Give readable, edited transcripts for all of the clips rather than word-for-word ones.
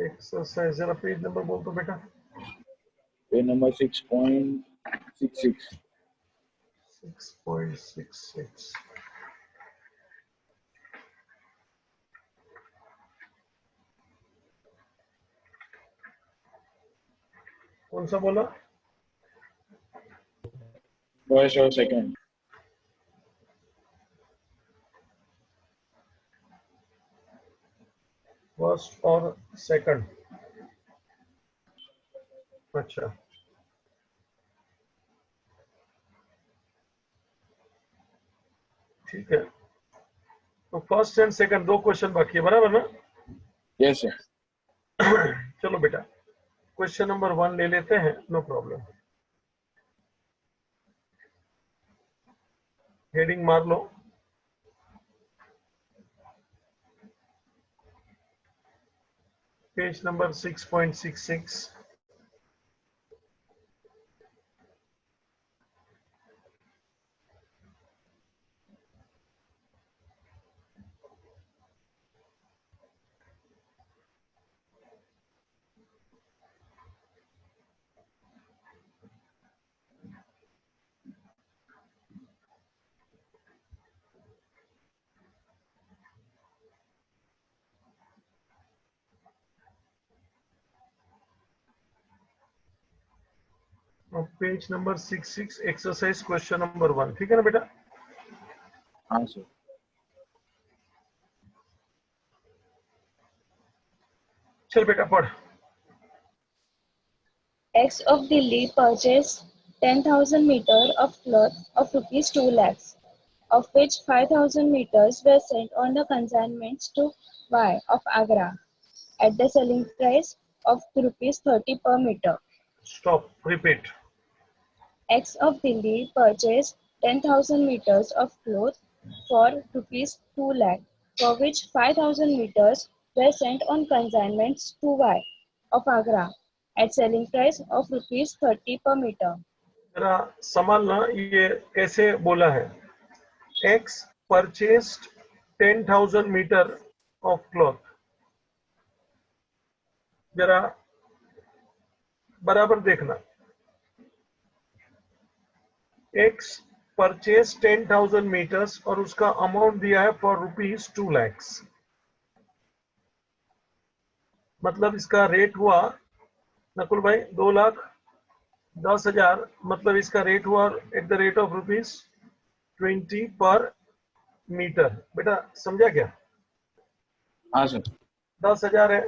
Exercise जरा page number बोल दो बेटा। Page number 6.66। 6.66। कौन सा बोला? फर्स्ट और सेकंड। फर्स्ट और सेकंड। अच्छा, ठीक है। तो फर्स्ट एंड सेकंड दो क्वेश्चन बाकी है, बराबर ना? Yes sir. चलो बेटा, क्वेश्चन नंबर 1 ले लेते हैं, नो प्रॉब्लम। हेडिंग मार लो। Page number 6.66। Page number 66, exercise question number 1, ठीक है ना बेटा? हाँ सर। चल बेटा पढ़। X of Delhi purchased 10,000 meters of cloth of rupees 2 lakhs, of which 5,000 meters were sent on the consignments to Y of Agra at the selling price of rupees 30 per meter. Stop, repeat. X of Delhi purchased 10,000 meters of cloth for rupees 2 lakh, for which 5,000 meters were sent on consignments to Y of Agra at selling price of rupees 30 per meter. जरा संभालना, ये कैसे बोला है? X purchased 10,000 metre of cloth. जरा बराबर देखना। X purchase 10,000 metres और उसका अमाउंट दिया है फॉर रुपीज 2 lakhs। मतलब इसका रेट हुआ नकुल भाई 2,10,000, मतलब इसका रेट हुआ eight the rate of rupees 20 पर मीटर। बेटा समझा क्या? हाँ सर। 10,000 है,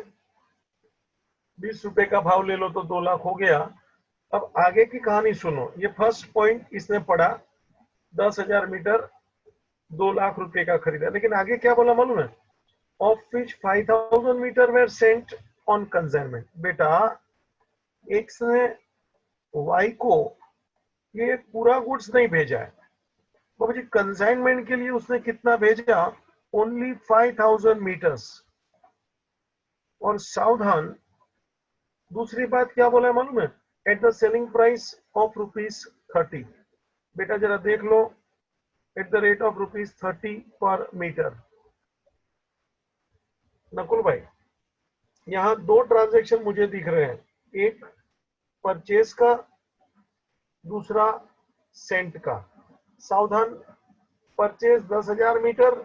20 रुपए का भाव ले लो तो 2 लाख हो गया। अब आगे की कहानी सुनो। ये फर्स्ट पॉइंट इसने पढ़ा, 10,000 मीटर 2 लाख रुपए का खरीदा, लेकिन आगे क्या बोला मालूम है? Of which 5,000 metre were sent on consignment. बेटा एक्स ने वाई को ये पूरा गुड्स नहीं भेजा है, तो मुझे कंसाइनमेंट के लिए उसने कितना भेजा? Only 5,000 metres. और सावधान, दूसरी बात क्या बोला है मालूम है? At the selling price of rupees 30। बेटा जरा देख लो, at the rate of rupees 30 per metre. Nakul भाई यहाँ दो ट्रांजैक्शन मुझे दिख रहे हैं, एक परचेज का, दूसरा सेंट का। सावधान, purchase 10,000 metre,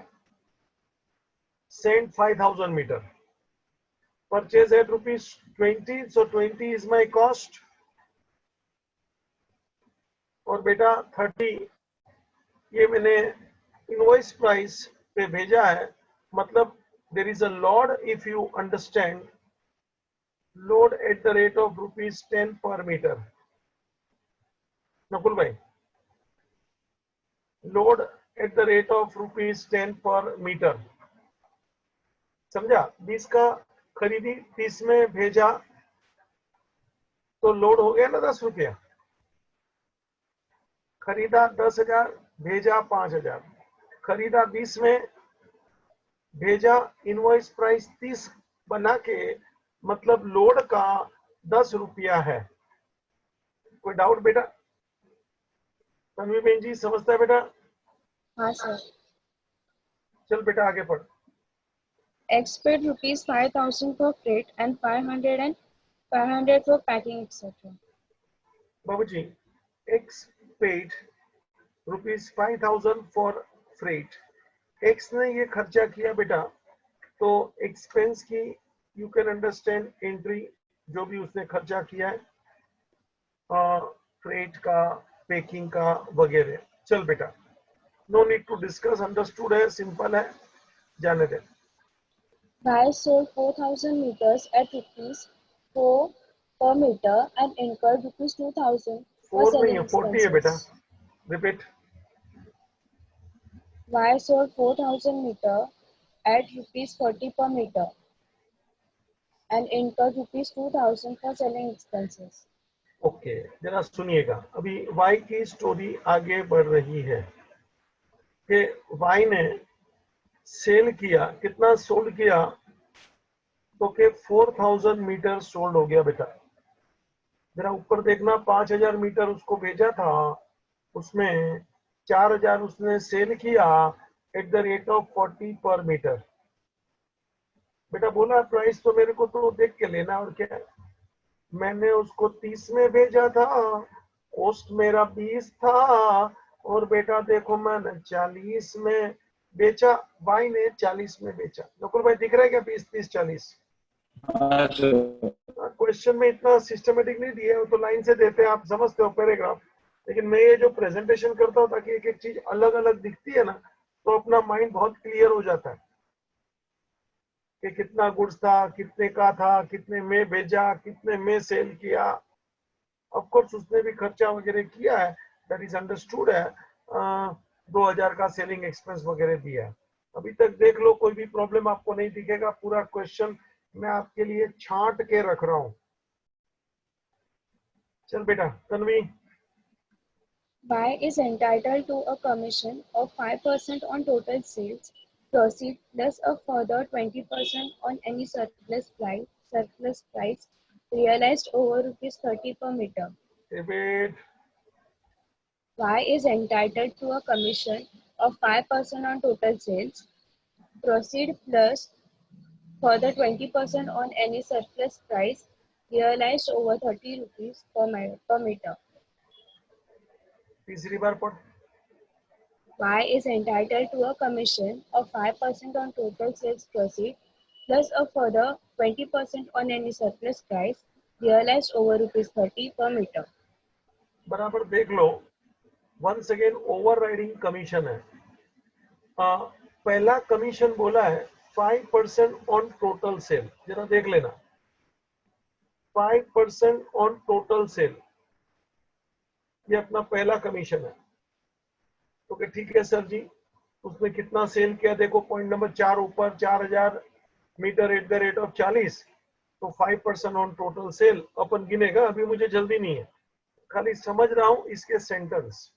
sent 5,000 metre. Purchase at rupees 20, so 20 is my cost, और बेटा 30 ये मैंने इनवॉइस प्राइस पे भेजा है। मतलब there is a load, if you understand, load at the rate of rupees 10 पर मीटर। नकुल भाई load at the rate of rupees 10 पर मीटर, समझा? 20 का खरीदी, 30 में भेजा, तो लोड हो गया ना 10 रुपया। खरीदा 10,000, भेजा 5,000। खरीदा 20 में, भेजा इनवॉइस प्राइस 30 बना के, मतलब लोड का 10 रुपया है। कोई डाउट बेटा? तन्वी बहन जी समझता है बेटा? हाँ सर। चल बेटा आगे पढ़। X paid rupees 5,000 for freight and 500 for packing, etc. बाबूजी, X paid ₹5,000 for freight. X ने ये खर्चा किया बेटा, तो एक्सपेंस की यू कैन अंडरस्टैंड एंट्री जो भी उसने खर्चा किया है, फ्रेट का, पैकिंग का वगैरह. चल बेटा, no need to discuss, understood है, सिंपल है, जाने दे. Y sold 4,000 meters at rupees 4 per meter and incurred rupees 2,000 for 4 नहीं selling है, 40 है बेटा. expenses. Repeat. Y sold 4,000 meter at rupees 40 per meter and incurred rupees 2,000 for selling expenses. Okay, जरा सुनिएगा, अभी वाई की स्टोरी आगे बढ़ रही है कि वाई ने सेल किया, कितना सोल्ड किया, तो के 4,000 मीटर सोल्ड हो गया बेटा. जरा ऊपर देखना, 5,000 मीटर उसको भेजा था, उसमें 4,000 उसने सेल किया eight the rate of 40 per metre. बेटा बोला प्राइस तो मेरे को तो देख के लेना, और क्या है? मैंने उसको 30 में भेजा था, कॉस्ट मेरा 20 था, और बेटा देखो मैंने 40 में बेचा, भाई ने 40 में बेचा. नकुल भाई दिख रहा है क्या? 20, 30, 40. हाँ सर. क्वेश्चन में इतना सिस्टमेटिक नहीं दिया है, तो लाइन से देते हैं, आप समझते हो पैराग्राफ. लेकिन मैं ये जो प्रेजेंटेशन करता हूँ ताकि एक एक चीज अलग अलग दिखती है ना, तो अपना माइंड बहुत क्लियर हो जाता है कि कितना गुड्स था, कितने का था, कितने में भेजा, कितने में सेल किया. ऑफ कोर्स उसने भी खर्चा वगैरह किया है, दैट इज अंडरस्टूड है. 2,000 का सेलिंग एक्सपेंस वगैरह दिया है. अभी तक देख लो, कोई भी प्रॉब्लम आपको नहीं दिखेगा. पूरा क्वेश्चन मैं आपके लिए छांट के रख रहा हूँ. चल बेटा, Tanvi. Y is entitled to a commission of 5% on total sales proceed plus a further 20% on any surplus price realized over rupees 30 per meter. Repeat. Y is entitled to a commission of 5% on total sales proceed plus further 20% on any surplus price realized over 30 rupees per meter. तीसरी बार पढ़. Y is entitled to a commission of 5% on total sales proceed plus a further 20% on any surplus price realized over rupees 30 per meter. बराबर देख लो. Once again overriding commission है. पहला commission बोला है 5% on total cell. जरा देख लेना, 5% on total cell, ये अपना पहला कमीशन है. तो okay, ठीक है सर जी, उसने कितना सेल किया देखो, पॉइंट नंबर 4 ऊपर, 4,000 metre at the rate of 40, तो 5% ऑन टोटल सेल अपन गिनेगा. अभी मुझे जल्दी नहीं है, खाली समझ रहा हूं इसके सेंटेंस.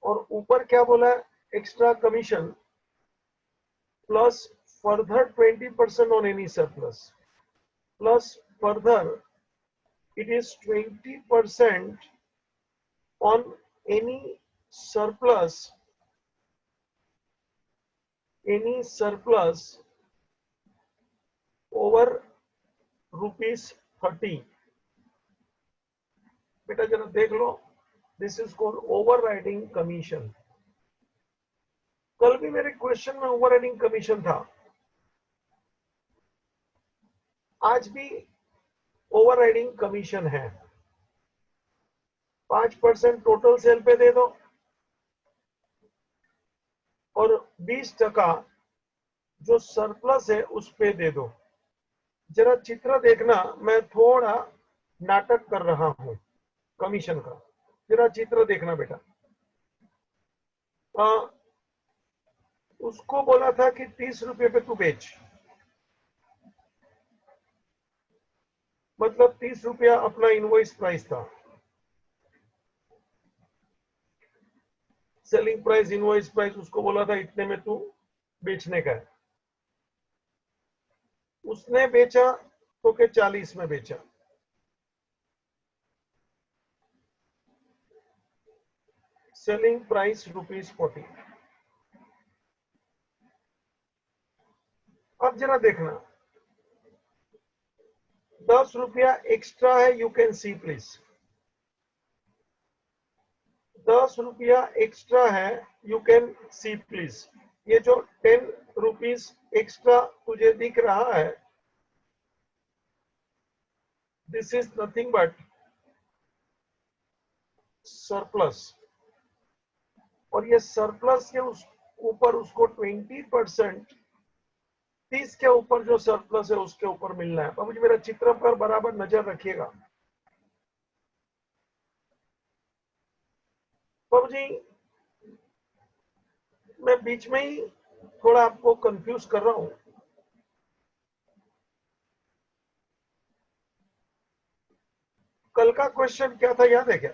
और ऊपर क्या बोला है, extra commission plus further 20% on any surplus, plus further it is 20% on any surplus over ₹30. बेटा जरा देख लो, this is called overriding commission. कल भी मेरे क्वेश्चन में ओवरराइडिंग कमीशन था, आज भी ओवरराइडिंग कमीशन है. 5% टोटल सेल पे दे दो और 20% जो सरप्लस है उस पे दे दो. जरा चित्र देखना, मैं थोड़ा नाटक कर रहा हूं कमीशन का. जरा चित्र देखना बेटा. उसको बोला था कि 30 रुपये पे तू बेच, मतलब 30 रुपया अपना इनवॉइस प्राइस था. सेलिंग प्राइस, इनवॉइस प्राइस, उसको बोला था इतने में तू बेचने का है. उसने बेचा तो के 40 में बेचा. Selling price ₹40. अब जरा देखना, 10 रुपया एक्स्ट्रा है, यू कैन सी प्लीज। 10 रुपया एक्स्ट्रा है, यू कैन सी प्लीज। ये जो 10 रुपीज एक्स्ट्रा तुझे दिख रहा है, this is nothing but surplus. और ये सरप्लस के उस ऊपर उसको 20%, 30 के ऊपर जो सरप्लस है उसके ऊपर मिलना है। बाबूजी मेरा चित्र पर बराबर नजर रखिएगा। बाबूजी मैं बीच में ही थोड़ा आपको कंफ्यूज कर रहा हूं। कल का क्वेश्चन क्या था याद है क्या,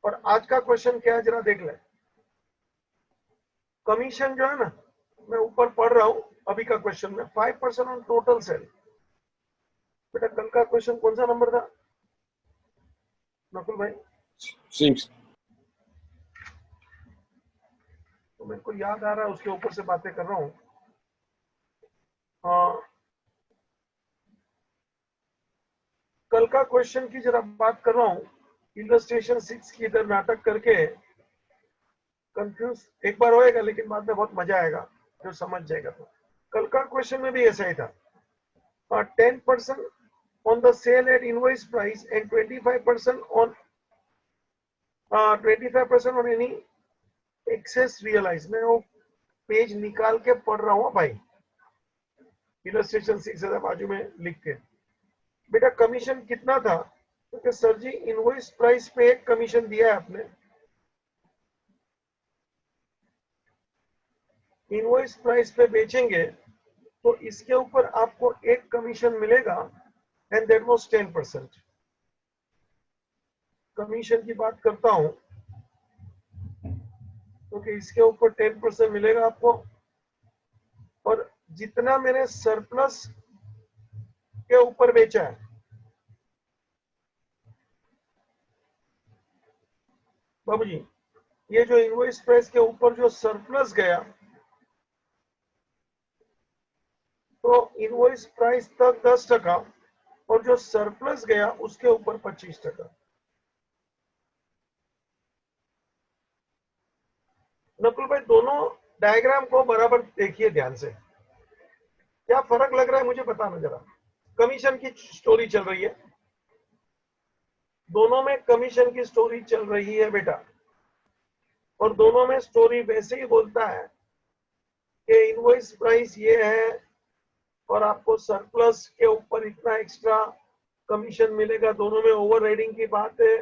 और आज का क्वेश्चन क्या है जरा देख ले। कमीशन जो है ना, मैं ऊपर पढ़ रहा हूं अभी का क्वेश्चन में, 5% ऑन टोटल सेल। बेटा कल का क्वेश्चन कौन सा नंबर था नकुल भाई? 6. तो मेरे को याद आ रहा है, उसके ऊपर से बातें कर रहा हूं। हाँ, कल का क्वेश्चन की जरा बात कर रहा हूं। इलस्ट्रेशन 6 की इधर नाटक करके कंफ्यूज एक बार होएगा, लेकिन बाद में बहुत मजा आएगा जो समझ जाएगा। तो कल का क्वेश्चन में भी ऐसा ही था, 10% on the sale at invoice price and 25% on 25% on any excess realized। मैं वो पेज निकाल के पढ़ रहा हूँ भाई, इलस्ट्रेशन 6 बाजू में लिख के। बेटा कमीशन कितना था? तो सर जी इनवॉइस प्राइस पे एक कमीशन दिया है आपने, इनवॉइस प्राइस पे बेचेंगे तो इसके ऊपर आपको एक कमीशन मिलेगा, एंड दैट वाज 10%। कमीशन की बात करता हूं तो कि इसके ऊपर 10% मिलेगा आपको, और जितना मैंने सरप्लस के ऊपर बेचा है, बाबूजी ये जो इनवॉइस प्राइस के ऊपर जो सरप्लस गया, तो इनवॉइस प्राइस तक 10%, और जो सरप्लस गया उसके ऊपर 25%। नकुल भाई दोनों डायग्राम को बराबर देखिए ध्यान से, क्या फर्क लग रहा है मुझे बताना जरा। कमीशन की स्टोरी चल रही है, दोनों में कमीशन की स्टोरी चल रही है बेटा, और दोनों में स्टोरी वैसे ही बोलता है कि इनवॉइस प्राइस ये है और आपको सरप्लस के ऊपर इतना एक्स्ट्रा कमीशन मिलेगा। दोनों में ओवर राइडिंग की बात है,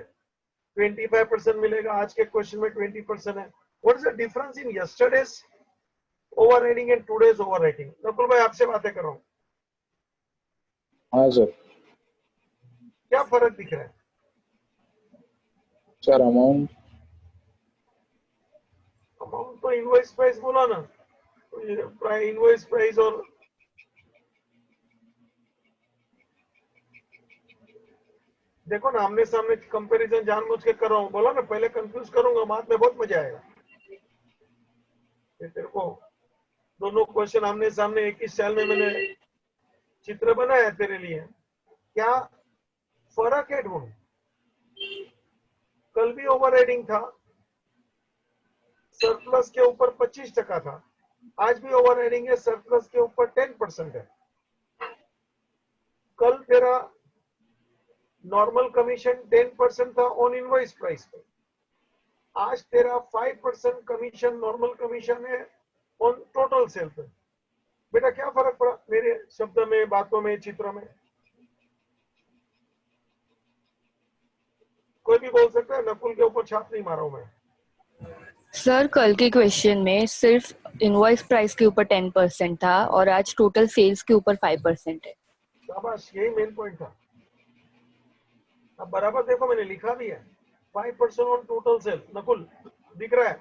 25% मिलेगा। आज के क्वेश्चन में 20% है। What is the difference in yesterday's over riding and today's over riding? Nakul भाई आपसे बातें कर रहा हूँ, हाँ सर. क्या फर्क दिख रहा है? Sir amount. अमाउंट तो इनवॉइस प्राइस बोला ना, इनवॉइस प्राइस और देखो ना, आमने सामने कंपैरिजन जानबूझ के कर रहा हूँ, बोला ना पहले कंफ्यूज करूंगा, बाद में बहुत मजा आएगा। तेरे को दोनों क्वेश्चन आमने सामने एक ही स्टाइल में मैंने चित्र बनाया है तेरे लिए। क्या फर्क है ढूंढ। कल भी ओवर राइडिंग था, सरप्लस के ऊपर 25% था। आज भी ओवर राइडिंग है, सरप्लस के ऊपर 10% है। कल तेरा नॉर्मल कमीशन 10% था ऑन इनवॉइस प्राइस पे, आज तेरा 5% कमीशन नॉर्मल कमीशन है ऑन टोटल सेल पे। बेटा क्या फर्क पड़ा मेरे शब्द में, बातों में, चित्र में? कोई भी बोल सकता है, नकुल के ऊपर छाप नहीं मारा हूं मैं। सर कल के क्वेश्चन में सिर्फ इनवॉइस प्राइस के ऊपर 10% था और आज टोटल सेल्स के ऊपर 5% है। शाबाश, यही मेन पॉइंट था। अब बराबर देखो मैंने लिखा भी है, 5% ऑन टोटल सेल। नकुल दिख रहा है?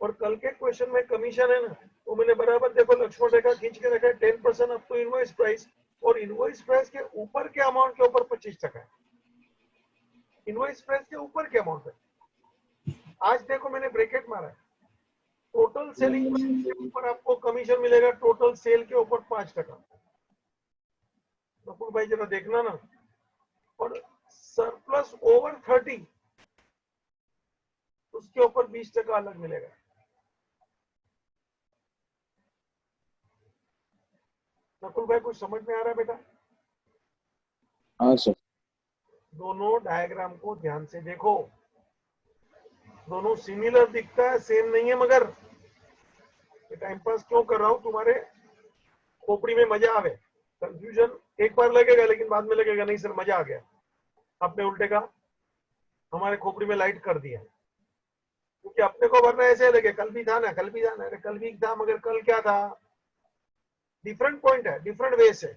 और कल के क्वेश्चन में कमीशन है ना, वो मैंने बराबर देखो लक्ष्मण रेखा खींच के रखा है, 10% अप टू इनवॉइस प्राइस, और इनवॉइस प्राइस के ऊपर के अमाउंट के ऊपर 25% है। इनवॉइस प्राइस के ऊपर के अमाउंट है। आज देखो मैंने ब्रैकेट मारा है, टोटल सेलिंग के ऊपर आपको कमीशन मिलेगा, टोटल सेल के ऊपर 5%। नकुल भाई जरा देखना ना। और सरप्लस ओवर 30 उसके ऊपर 20% अलग मिलेगा। नकुल भाई कुछ समझ में आ रहा है बेटा? हाँ सर। दोनों डायग्राम को ध्यान से देखो, दोनों सिमिलर दिखता है, सेम नहीं है, मगर टाइम पास क्यों कर रहा हूं, तुम्हारे खोपड़ी में मजा आवे। कंफ्यूजन एक बार लगेगा लेकिन बाद में लगेगा नहीं सर मजा आ गया, आपने उल्टे का हमारे खोपड़ी में लाइट कर दिया। क्योंकि अपने को वरना ऐसे लगे कल भी था ना, कल भी था ना, अरे कल भी था मगर कल क्या था। डिफरेंट पॉइंट है, डिफरेंट वे से,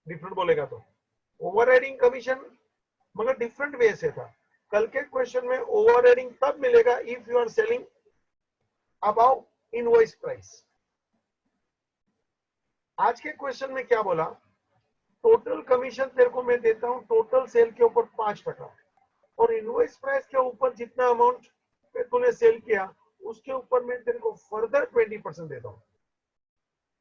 डिफरेंट बोलेगा तो ओवर हेडिंग कमीशन मगर डिफरेंट वे से था। कल के क्वेश्चन में ओवर हेडिंग तब मिलेगा if you are selling above invoice price. आज के क्वेश्चन में क्या बोला, टोटल कमीशन तेरे को मैं देता हूं टोटल सेल के ऊपर 5% और इनवॉइस प्राइस के ऊपर जितना अमाउंट पे तूने सेल किया उसके ऊपर मैं तेरे को फर्दर 20% देता हूं।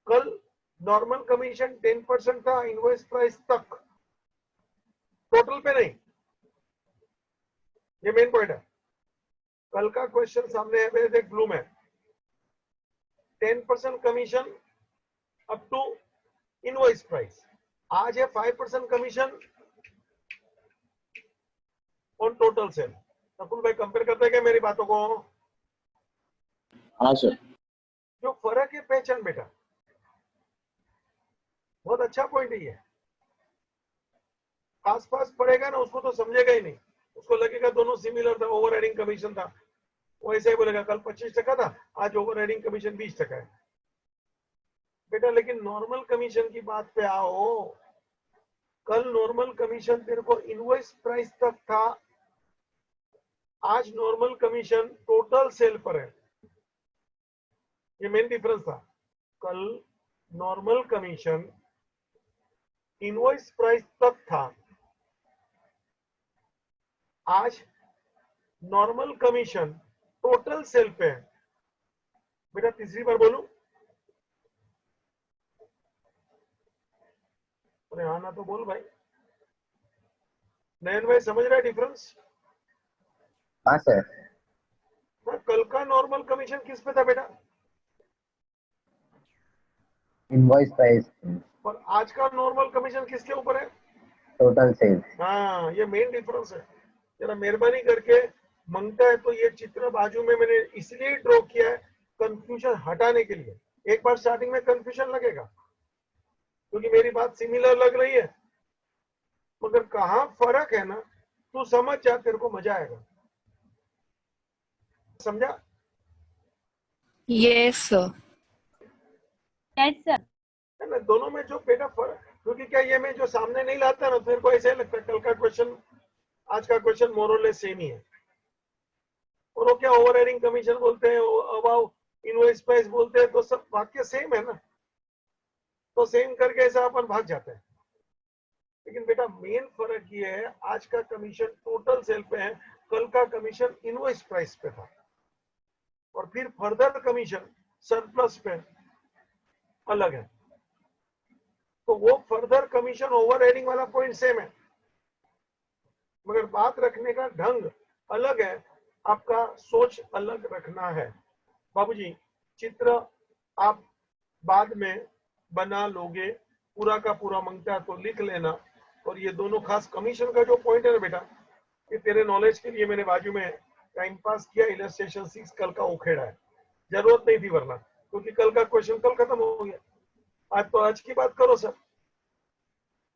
कल नॉर्मल कमीशन 10% था इनवॉइस प्राइस तक, टोटल पे नहीं। ये मेन पॉइंट है। कल का क्वेश्चन सामने है मेरे, देख ब्लू में 10% commission up to invoice price, आज है 5% commission on total sale. Nakul भाई कंपेयर करते हैं क्या मेरी बातों को? हाँ सर। जो फर्क है पहचान बेटा, बहुत अच्छा पॉइंट है ये। आसपास पड़ेगा ना उसको तो समझेगा ही नहीं, उसको लगेगा दोनों सिमिलर था, ओवर हेडिंग कमीशन था, वो ऐसे ही बोलेगा कल 25% था आज ओवर हेडिंग कमीशन 20% है। बेटा लेकिन नॉर्मल कमीशन की बात पे आओ, कल नॉर्मल कमीशन तेरे को इनवॉइस प्राइस तक था, आज नॉर्मल कमीशन टोटल सेल पर है। ये मेन डिफरेंस था। कल नॉर्मल कमीशन इनवॉइस प्राइस तक था, आज नॉर्मल कमीशन टोटल सेल पे है। बेटा तीसरी बार बोलूं? अरे हाँ ना तो बोल भाई। नयन भाई समझ रहा है डिफरेंस? हाँ सर। कल का नॉर्मल कमीशन किस पे था बेटा? इनवॉइस प्राइस, और आज का नॉर्मल कमीशन किसके ऊपर है? Total sales. हाँ ये मेन डिफरेंस है। जरा मेहरबानी करके मांगता है तो ये चित्र बाजू में मैंने इसलिए ड्रॉ किया है कंफ्यूजन हटाने के लिए। एक बार स्टार्टिंग में कंफ्यूजन लगेगा क्योंकि मेरी बात सिमिलर लग रही है, मगर कहाँ फर्क है ना तू समझ जा, तेरे को मजा आएगा। समझा? Yes sir. Yes, sir. है ना, दोनों में जो बेटा फर्क, क्योंकि क्या ये मैं जो सामने नहीं लाता ना तो मेरे को ऐसा ही लगता है कल का क्वेश्चन आज का क्वेश्चन मोर और लेस सेम ही है। और वो क्या ओवर हेडिंग कमीशन बोलते हैं, अबाउ इनवॉइस प्राइस बोलते हैं, तो सब वाक्य सेम है ना, तो सेम करके ऐसा अपन भाग जाते हैं। लेकिन बेटा मेन फर्क ये है आज का कमीशन टोटल सेल पे है, कल का कमीशन इनवॉइस प्राइस पे था, और फिर फर्दर कमीशन सरप्लस पे अलग है। तो वो फर्दर कमीशन ओवर हेडिंग वाला पॉइंट सेम है, मगर बात रखने का ढंग अलग है, आपका सोच अलग रखना है। बाबूजी चित्र आप बाद में बना लोगे, पूरा का पूरा मांगता है तो लिख लेना। और ये दोनों खास कमीशन का जो पॉइंट है ना बेटा, ये तेरे नॉलेज के लिए मैंने बाजू में टाइम पास किया, इलस्ट्रेशन 6 कल का उखेड़ा है, जरूरत नहीं थी वरना, क्योंकि कल का क्वेश्चन कल खत्म हो गया। आज तो आज की बात करो सर,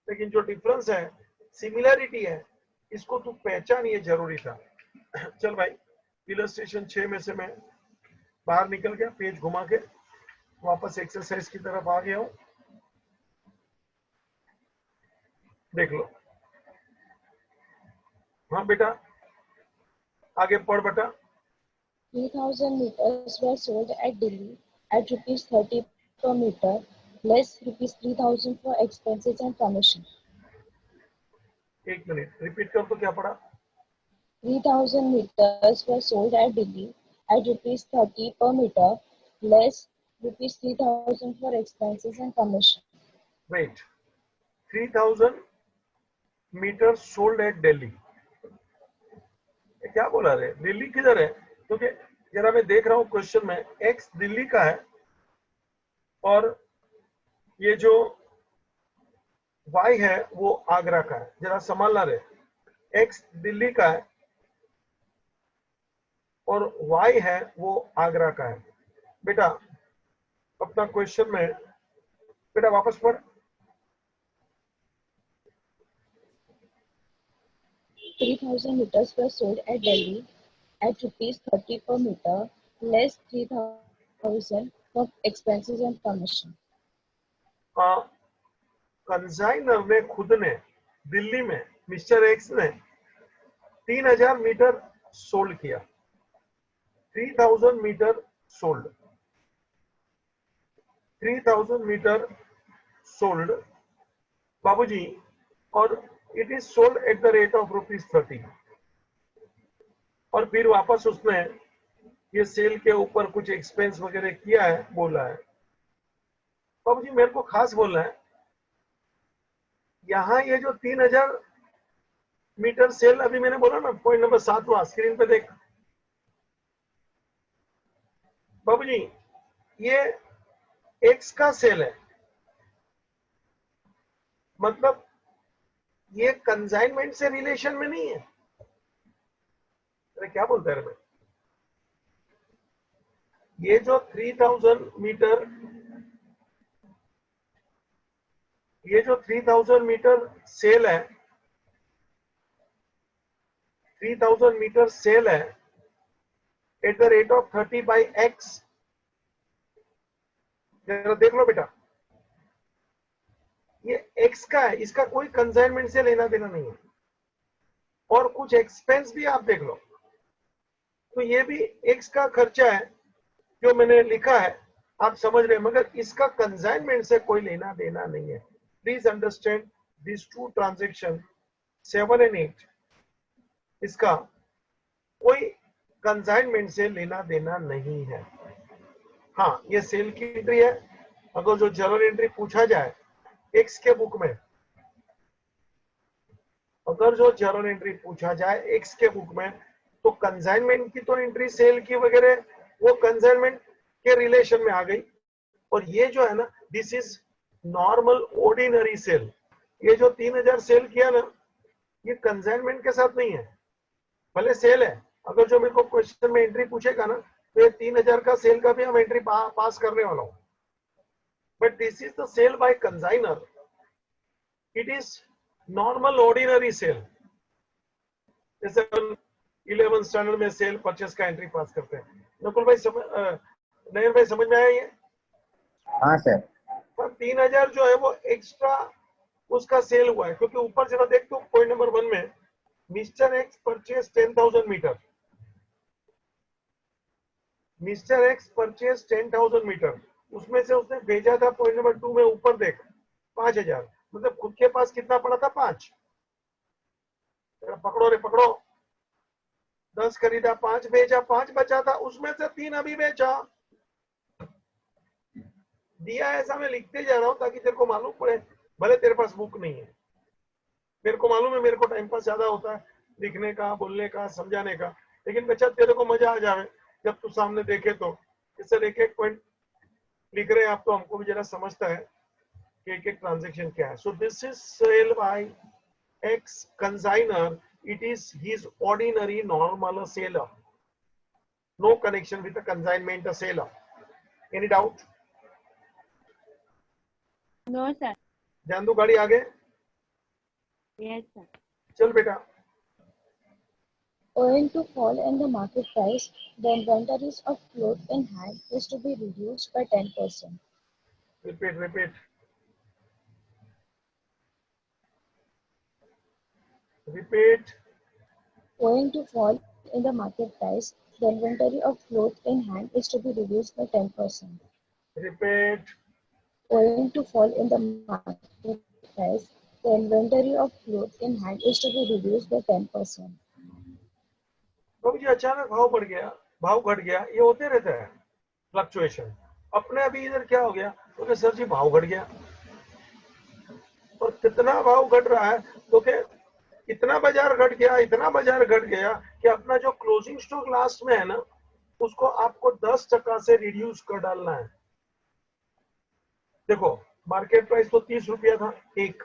लेकिन जो डिफरेंस है सिमिलरिटी है इसको तू पहचान, ये जरूरी था। चल भाई इलस्ट्रेशन 6 में से मैं बाहर निकल गया, पेज घुमा के वापस एक्सरसाइज की तरफ आ गया हूं, देख लो। हाँ बेटा आगे पढ़ बेटा। 3,000 meters were sold at Delhi at rupees 30 per meter, less rupees 3,000 for expenses and commission. एक मिनट रिपीट कर तो क्या पढ़ा? 3,000 meters were sold at Delhi at rupees 30 per meter, less rupees 3,000 for expenses and commission. Wait, 3,000 metre sold at Delhi, क्या बोला रे? दिल्ली किधर है? क्योंकि जरा मैं देख रहा हूँ क्वेश्चन में एक्स दिल्ली का है और ये जो वाई है वो आगरा का है। जरा संभालना रे, एक्स दिल्ली का है और वाई है वो आगरा का है। बेटा अपना क्वेश्चन में बेटा वापस पढ़। 3,000 meters were sold at Delhi at rupees 30 per meter, less 3,000 for expenses and commission. Consignor ने खुद ने दिल्ली में मिस्टर एक्स ने 3,000 मीटर सोल्ड किया, 3,000 मीटर सोल्ड, 3,000 मीटर सोल्ड बाबूजी, और it is sold at the rate of ₹30। और फिर वापस उसने ये सेल के ऊपर कुछ एक्सपेंस वगैरह किया है, बोला है। बाबूजी मेरे को खास बोलना है, यहाँ ये जो 3,000 मीटर सेल अभी मैंने बोला ना, पॉइंट नंबर 7वां स्क्रीन पे देख बाबूजी, ये एक्स का सेल है, मतलब ये कंसाइनमेंट से रिलेशन में नहीं है। अरे क्या बोलता है रे? ये जो 3,000 मीटर, ये जो 3,000 मीटर सेल है, 3,000 मीटर सेल है at the rate of 30 by x. जरा देख लो बेटा, ये एक्स का है, इसका कोई कंसाइनमेंट से लेना देना नहीं है। और कुछ एक्सपेंस भी आप देख लो, तो ये भी एक्स का खर्चा है जो मैंने लिखा है, आप समझ रहे हैं, मगर इसका कंसाइनमेंट से कोई लेना देना नहीं है। Please understand this to transaction 7 और 8, इसका कोई कंसाइनमेंट से लेना देना नहीं है। हाँ, ये सेल की एंट्री है। अगर जो जर्नल एंट्री पूछा जाए एक्स के बुक में, अगर जो जर्नल एंट्री पूछा जाए एक्स के बुक में, तो कंसाइनमेंट की तो एंट्री सेल की वगैरह वो कंसाइनमेंट के रिलेशन में आ गई। और ये जो है ना, this is normal ordinary sale. ये जो 3,000 सेल किया ना, ये कंसाइनमेंट के साथ नहीं है, भले सेल है। अगर जो मेरे को क्वेश्चन में एंट्री पूछेगा ना, तो ये 3,000 का सेल का भी हम एंट्री पास करने वाला हूँ। But this is the sale by consignor, it is normal ordinary sale. जैसे 11 स्टैंडर्ड में सेल परचेस का एंट्री पास करते हैं। नकुल भाई नयन भाई समझ में आया ये? हाँ सर। पर 3,000 जो है वो एक्स्ट्रा उसका सेल हुआ है, क्योंकि ऊपर जरा देख तो पॉइंट नंबर 1 में mister X purchase 10,000 metre, mister X purchase 10,000 metre, उसमें से उसने भेजा था पॉइंट नंबर 2 में, ऊपर देख 5,000, मतलब खुद के पास कितना पड़ा था? 5। पकड़ो रे पकड़ो, 10 खरीदा, 5 बेचा, 5 बचा था, उसमें से 3 अभी बेचा। दिया ऐसा मैं लिखते जा रहा हूं ताकि तेरे को मालूम पड़े, भले तेरे पास बुक नहीं है। मेरे को मालूम है, मेरे को टाइम पास ज्यादा होता है लिखने का, बोलने का, समझाने का, लेकिन बच्चा तेरे को मजा आ जाए जब तू सामने देखे तो। इससे एक एक पॉइंट लिख रहे हैं आप, तो हमको भी जरा समझता है कि एक एक ट्रांजेक्शन क्या है। So this is sale by X consignor, it is his ordinary normal seller, no connection with the consignment seller. Any doubt? No sir. ध्यान दो, गाड़ी आगे। Yes sir. चल बेटा। Owing to fall in the market price, the inventories of cloth in hand is to be reduced by 10%. Repeat. Owing to fall in the market price, the inventory of cloth in hand is to be reduced by 10%. Repeat. Owing to fall in the market price, the inventory of cloth in hand is to be reduced by 10%. बाबू जी अचानक भाव बढ़ गया, भाव घट गया, ये होते रहता है फ्लक्चुएशन। अपने अभी इधर क्या हो गया, तो सर जी भाव घट गया, और कितना भाव घट रहा है, तो क्या इतना बाजार घट गया, इतना बाजार घट गया कि अपना जो क्लोजिंग स्टॉक लास्ट में है ना, उसको आपको 10% से रिड्यूस कर डालना है। देखो मार्केट प्राइस तो 30 रुपया था एक,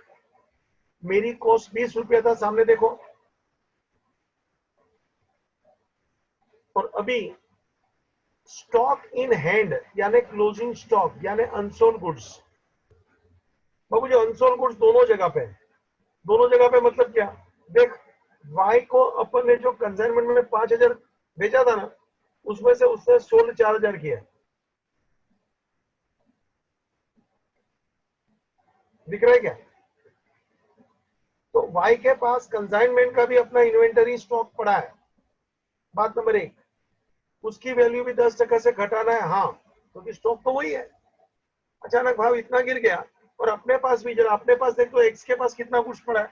मेरी कॉस्ट 20 रुपया था, सामने देखो, और अभी स्टॉक इन हैंड यानी क्लोजिंग स्टॉक यानी अनसोल्ड गुड्स, बाबू जी अनसोल्ड गुड्स दोनों जगह पे, दोनों जगह पे मतलब क्या, देख वाई को अपन ने जो कंसाइनमेंट में 5000 भेजा था ना, उसमें से उसने सोल्ड 4000 किया, दिख रहा है क्या। तो वाई के पास कंसाइनमेंट का भी अपना इन्वेंटरी स्टॉक पड़ा है। बात नंबर एक, उसकी वैल्यू भी 10% से घटाना है, हाँ, क्योंकि स्टॉक तो वही है। अचानक भाव इतना गिर गया, और अपने पास भी, जरा अपने पास देख तो एक्स के पास कितना गुड्स पड़ा है,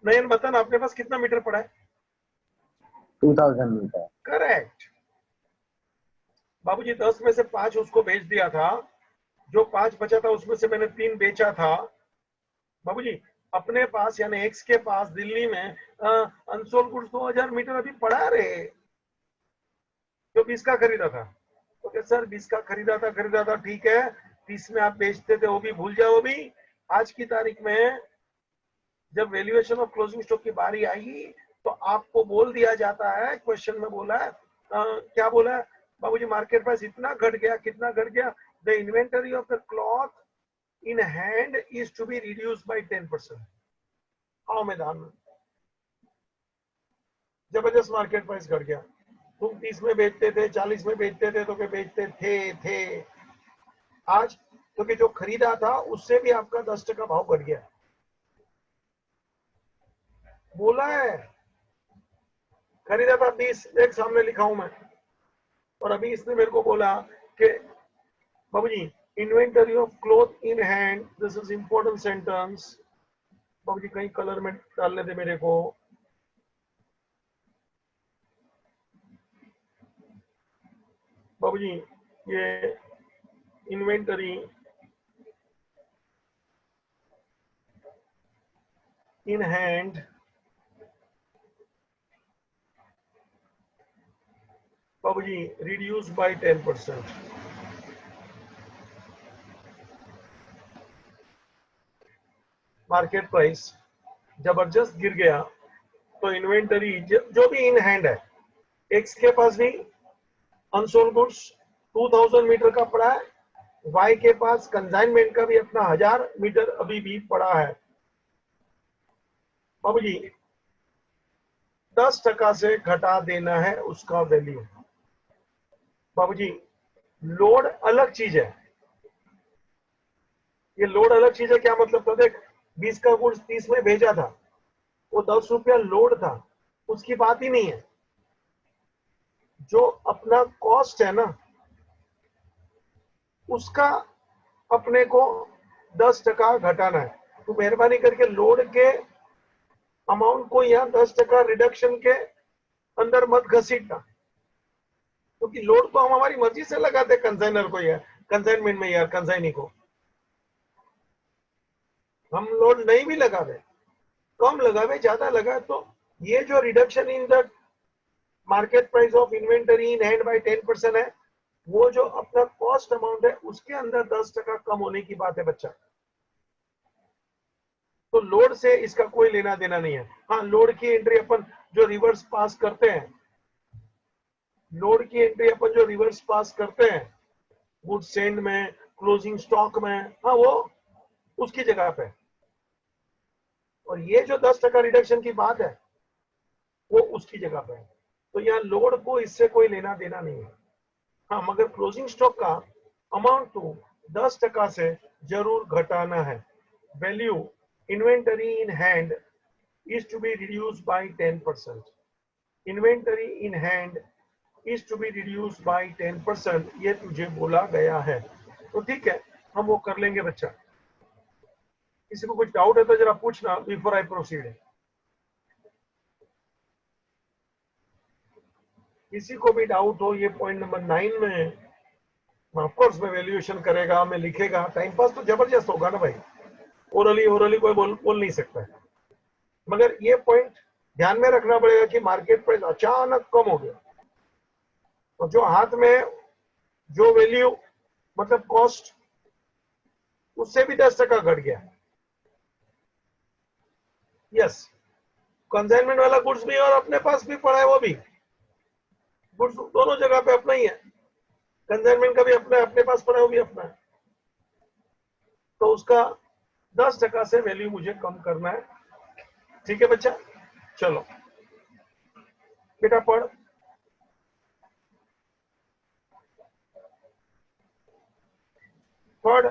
नयन बता ना, अपने पास कितना मीटर पड़ा है, 2000 मीटर। करेक्ट बाबूजी, 10 में से 5 उसको बेच दिया था, जो 5 बचा था उसमें से मैंने 3 बेचा था। बाबूजी अपने पास यानी एक्स के पास दिल्ली में अनसोल्ड गुड्स 2000 मीटर अभी पड़ा रहे, जो 20 का खरीदा था। तो सर 20 का खरीदा था ठीक है, 30 में आप बेचते थे, वो भी भूल जाओ। अभी आज की तारीख में जब वैल्यूएशन ऑफ क्लोजिंग स्टॉक की बारी आएगी, तो आपको बोल दिया जाता है, क्वेश्चन में बोला है, क्या बोला है बाबूजी, मार्केट प्राइस इतना घट गया, कितना घट गया, the inventory of the cloth in hand is to be reduced by 10%। आओ मैदान में, जबरदस्त मार्केट प्राइस घट गया, तुम 30 में बेचते थे, 40 में बेचते थे, तो क्या बेचते थे आज, तो कि जो खरीदा था उससे भी आपका 10% भाव बढ़ गया, बोला है। खरीदा था 20, एक सामने लिखा हूं मैं, और अभी इसने मेरे को बोला कि बाबूजी inventory of cloth in hand, this is important sentence. बाबूजी कहीं कलर में डालने दे मेरे को, बाबूजी ये इन्वेंटरी इन हैंड, बाबूजी रिड्यूस बाय 10%। मार्केट प्राइस जबरदस्त गिर गया, तो इन्वेंटरी जो भी इन हैंड है, एक्स के पास भी अनसोल्ड गुड्स 2000 मीटर का पड़ा है, वाई के पास कंसाइनमेंट का भी अपना 1000 मीटर अभी भी पड़ा है। बाबूजी 10% से घटा देना है उसका वैल्यू। बाबूजी लोड अलग चीज है, ये लोड अलग चीज है, क्या मतलब, तो देख 20 का गुड्स 30 में भेजा था, वो 10 रुपया लोड था, उसकी बात ही नहीं है। जो अपना कॉस्ट है ना, उसका अपने को 10% घटाना है। तो मेहरबानी करके लोड के अमाउंट को यहाँ 10% रिडक्शन के अंदर मत घसीटना, क्योंकि लोड तो हम हमारी मर्जी से लगाते कंसाइनर को, यार कंसाइनमेंट में, यार कंसाइनी को हम लोड नहीं भी लगावे, कम लगावे, ज्यादा लगा, तो ये जो reduction in the market price of inventory in hand by 10% है, वो जो अपना कॉस्ट अमाउंट है उसके अंदर 10% कम होने की बात है बच्चा। तो लोड से इसका कोई लेना देना नहीं है। हाँ, लोड की एंट्री अपन जो रिवर्स पास करते हैं, लोड की एंट्री अपन जो रिवर्स पास करते हैं गुड सेंड में, क्लोजिंग स्टॉक में, हाँ वो उसकी जगह पे। और ये जो 10% रिडक्शन की बात है वो उसकी जगह पे है। तो यहाँ लोड को इससे कोई लेना देना नहीं है। हाँ, मगर क्लोजिंग स्टॉक का अमाउंट तो 10% से जरूर घटाना है। Value inventory in hand is to be reduced by 10%. Inventory in hand is to be reduced by 10%, ये तुझे बोला गया है। तो ठीक है, हम वो कर लेंगे बच्चा। किसी को कुछ डाउट है तो जरा पूछना बिफोर आई प्रोसीड। किसी को भी डाउट हो, ये पॉइंट नंबर 9 में है, ऑफ कोर्स मैं वैल्यूएशन करेगा, मैं लिखेगा, टाइम पास तो जबरदस्त होगा ना भाई, ओरली कोई बोल नहीं सकता है। मगर ये पॉइंट ध्यान में रखना पड़ेगा कि मार्केट प्राइस अचानक कम हो गया, तो जो हाथ में जो वैल्यू मतलब कॉस्ट उससे भी 10% घट गया। यस, कंसाइनमेंट वाला गुड्स भी और अपने पास भी पड़ा है, वो भी गुड्स दोनों जगह पे अपना ही है, कंसाइनमेंट का भी अपना है, अपने पास पड़ा है वो भी अपना है, तो उसका 10% से वैल्यू मुझे कम करना है। ठीक है बच्चा, चलो बेटा पढ़। पढ़।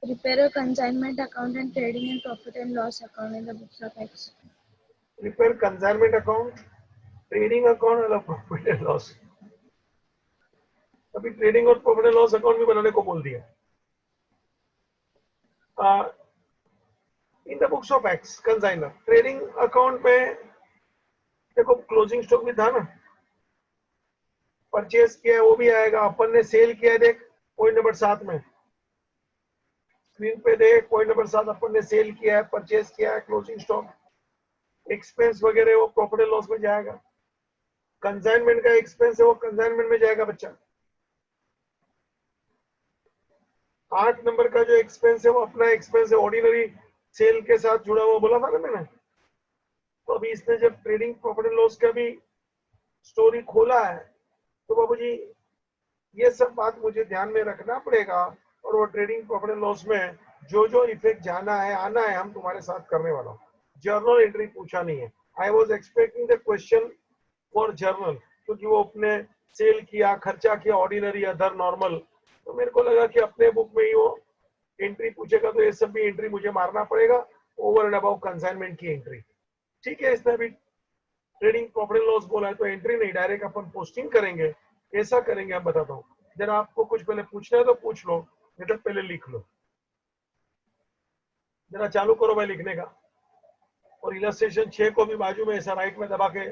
Prepare a consignment account and trading and profit and loss account in the books of X. Prepare consignment account, trading account और प्रॉफिट एंड लॉस। अभी ट्रेडिंग और प्रॉफिट एंड लॉस अकाउंट भी बनाने को बोल दिया। In the books of X consignor, trading account में देखो क्लोजिंग स्टॉक भी था ना, परचेज किया है वो भी आएगा, अपन ने सेल किया है, देख पॉइंट नंबर 7 में स्क्रीन पे देख, पॉइंट नंबर 7 अपन ने सेल किया है, परचेज किया है, क्लोजिंग स्टॉक, एक्सपेंस वगैरह वो प्रॉफिट एंड लॉस में जाएगा, कंसाइनमेंट का एक्सपेंस है वो कंसाइनमेंट में जाएगा बच्चा। 8 नंबर का जो एक्सपेंस है वो अपना एक्सपेंस है, ऑर्डिनरी सेल के साथ जुड़ा हुआ बोला था ना मैंने। तो अभी इसने जब ट्रेडिंग प्रॉफिट एंड लॉस का भी स्टोरी खोला है, तो बाबूजी ये सब बात मुझे ध्यान में रखना पड़ेगा, और वो ट्रेडिंग प्रॉफिट एंड लॉस में जो जो इफेक्ट जाना है आना है हम तुम्हारे साथ करने वाला हूँ। जर्नल एंट्री पूछा नहीं है, I was expecting the question for journal, क्योंकि वो अपने सेल किया, खर्चा किया, ऑर्डिनरी, अदर, नॉर्मल, तो मेरे को लगा कि अपने बुक में ही वो एंट्री पूछेगा, तो ये सब भी एंट्री मुझे मारना पड़ेगा, ओवर एंड अबाउट कंसाइनमेंट की एंट्री। ठीक है, इसने भी ट्रेडिंग प्रॉफिट एंड लॉस बोला है तो एंट्री नहीं, डायरेक्ट अपन पोस्टिंग करेंगे। कैसा करेंगे आप बताता हूँ, जरा आपको कुछ पहले पूछना है तो पूछ लो, नहीं तो पहले लिख लो। जरा चालू करो भाई लिखने का, और इलस्ट्रेशन 6 को भी बाजू में ऐसा राइट में दबा के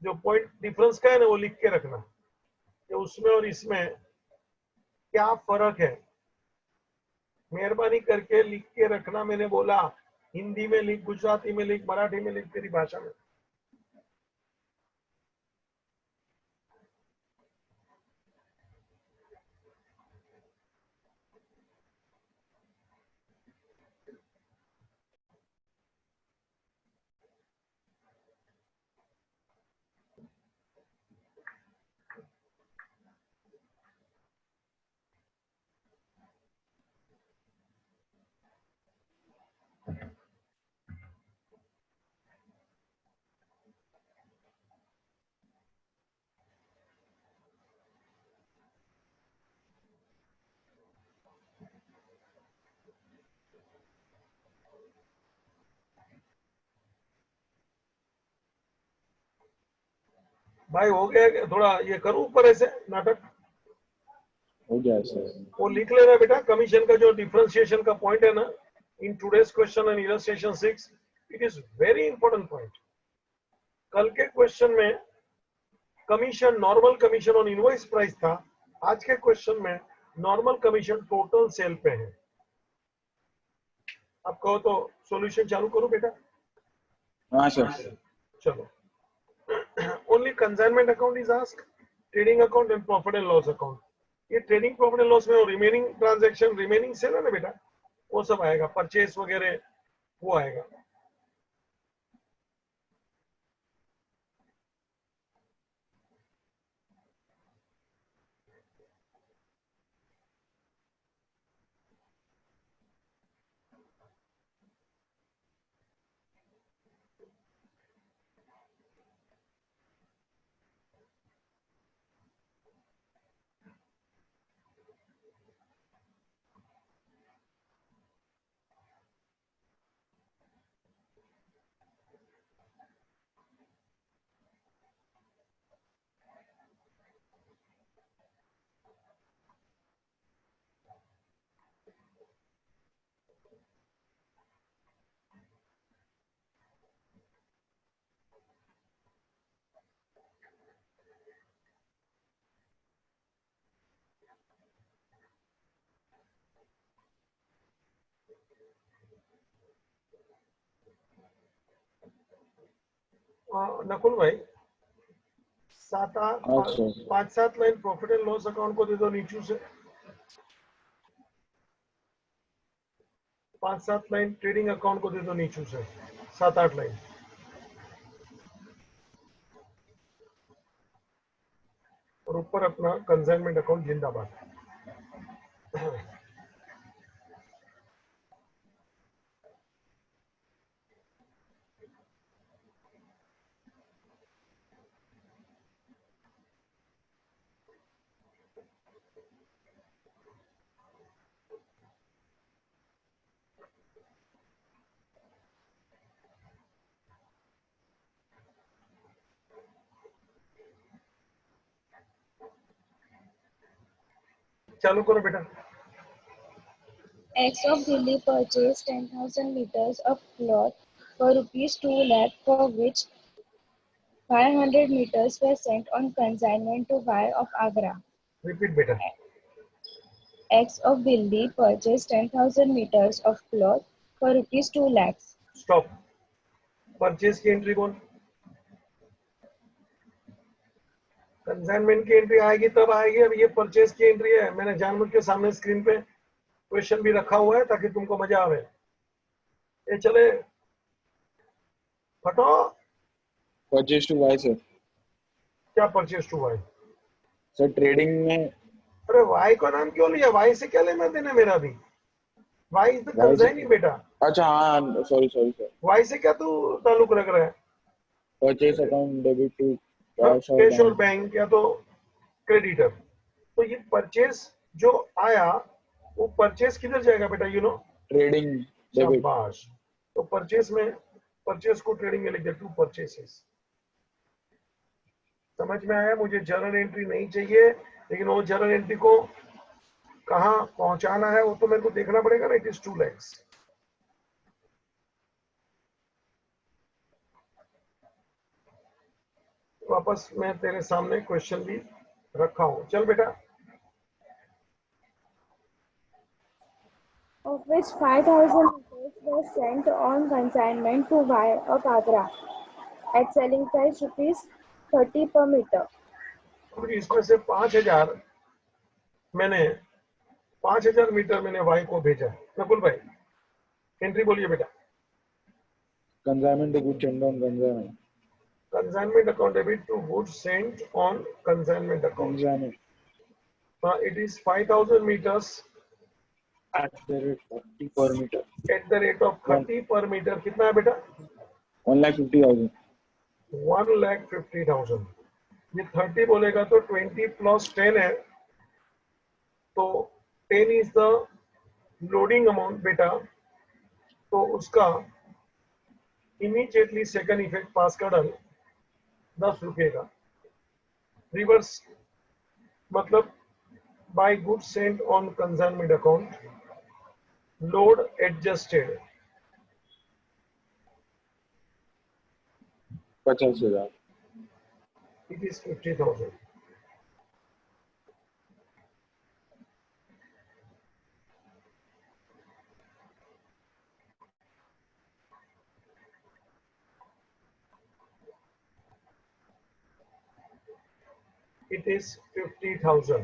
जो पॉइंट डिफरेंस का है ना वो लिख के रखना कि उसमें और इसमें क्या फर्क है, मेहरबानी करके लिख के रखना। मैंने बोला हिंदी में लिख, गुजराती में लिख, मराठी में लिख, तेरी भाषा में। भाई हो गया कि थोड़ा ये करूं ऊपर ऐसे नाटक? हो गया सर। वो लिख लेना बेटा, कमीशन का जो डिफरेंशिएशन का पॉइंट है ना, in today's question and illustration 6, it is very important point. कल के क्वेश्चन में commission, normal commission on invoice price था, आज के क्वेश्चन में नॉर्मल कमीशन टोटल सेल पे है। आप कहो तो सॉल्यूशन चालू करो बेटा। हाँ सर। चलो, only consignment account is asked, trading account and profit and loss account. ये ट्रेडिंग प्रॉफिट एंड लॉस में रिमेनिंग ट्रांजैक्शन, रिमेनिंग सेल है ना बेटा, वो सब आएगा, परचेस वगैरह वो आएगा। नकुल भाई, सात आठ हाँ sir. 5-7 line profit and loss account को दे दो नीचू से, 5-7 लाइन ट्रेडिंग अकाउंट को दे दो नीचू से, 7-8 लाइन, और ऊपर अपना कंसाइनमेंट अकाउंट जिंदाबाद। चालू करो बेटा। X of Delhi purchased 10,000 meters of cloth for rupees 2 lakh, for which 500 meters were sent on consignment to Y of Agra. Repeat बेटा। X of Delhi purchased 10,000 meters of cloth for rupees 2 lakhs. Stop. Purchase की entry बोल। Consignment की entry आएगी तब आएगी, अब ये purchase की एंट्री है। मैंने जानबूझ के सामने स्क्रीन पे क्वेश्चन भी रखा हुआ है ताकि तुमको मजा आवे। ये चले फटो। Purchase to Y sir. क्या purchase to Y? Sir trading में। अरे वाई का नाम क्यों लिया? वाई से क्या लेना देना मेरा भी? वाई इज द वाई से। कंसाइनी बेटा। अच्छा हाँ सॉरी सॉरी सर। वाई से क्या तू ताल्लुक रख रहा है? Purchase account debit to cash और बैंक या तो क्रेडिटर। तो ये परचेज जो आया वो परचेज किधर जाएगा बेटा? You know, trading debit. शाबाश। तो परचेज में, परचेज को ट्रेडिंग में लिख दे, टू परचेसेस। समझ में आया? मुझे जर्नल एंट्री नहीं चाहिए, लेकिन वो जर्नल एंट्री को कहाँ पहुंचाना है वो तो मेरे को देखना पड़ेगा ना। It is 2 lakhs। वापस मैं तेरे सामने क्वेश्चन भी रखा हूं। चल बेटा। Of which 5,000 meters were sent on consignment to Y of Agra at selling price rupees 30 per meter. मुझे इसमें से 5,000 मैंने 5,000 मीटर मैंने वाई को भेजा। नकुल भाई एंट्री बोलिए बेटा। Consignment good send on consignment. Consignment account debit to goods sent on consignment account. Consignment it is 5,000 meters at the rate 40 per metre. At the rate of 30 per metre. कितना है बेटा? 1,50,000। 1,50,000। ये 30 बोलेगा तो 20 प्लस 10 है, तो 10 इज द लोडिंग अमाउंट बेटा। तो उसका इमीडिएटली सेकंड इफेक्ट पास का डन 10 रुपए का। रिवर्स मतलब by good sent on consignment account, load adjusted 50,000। It is 50,000। It is 50,000।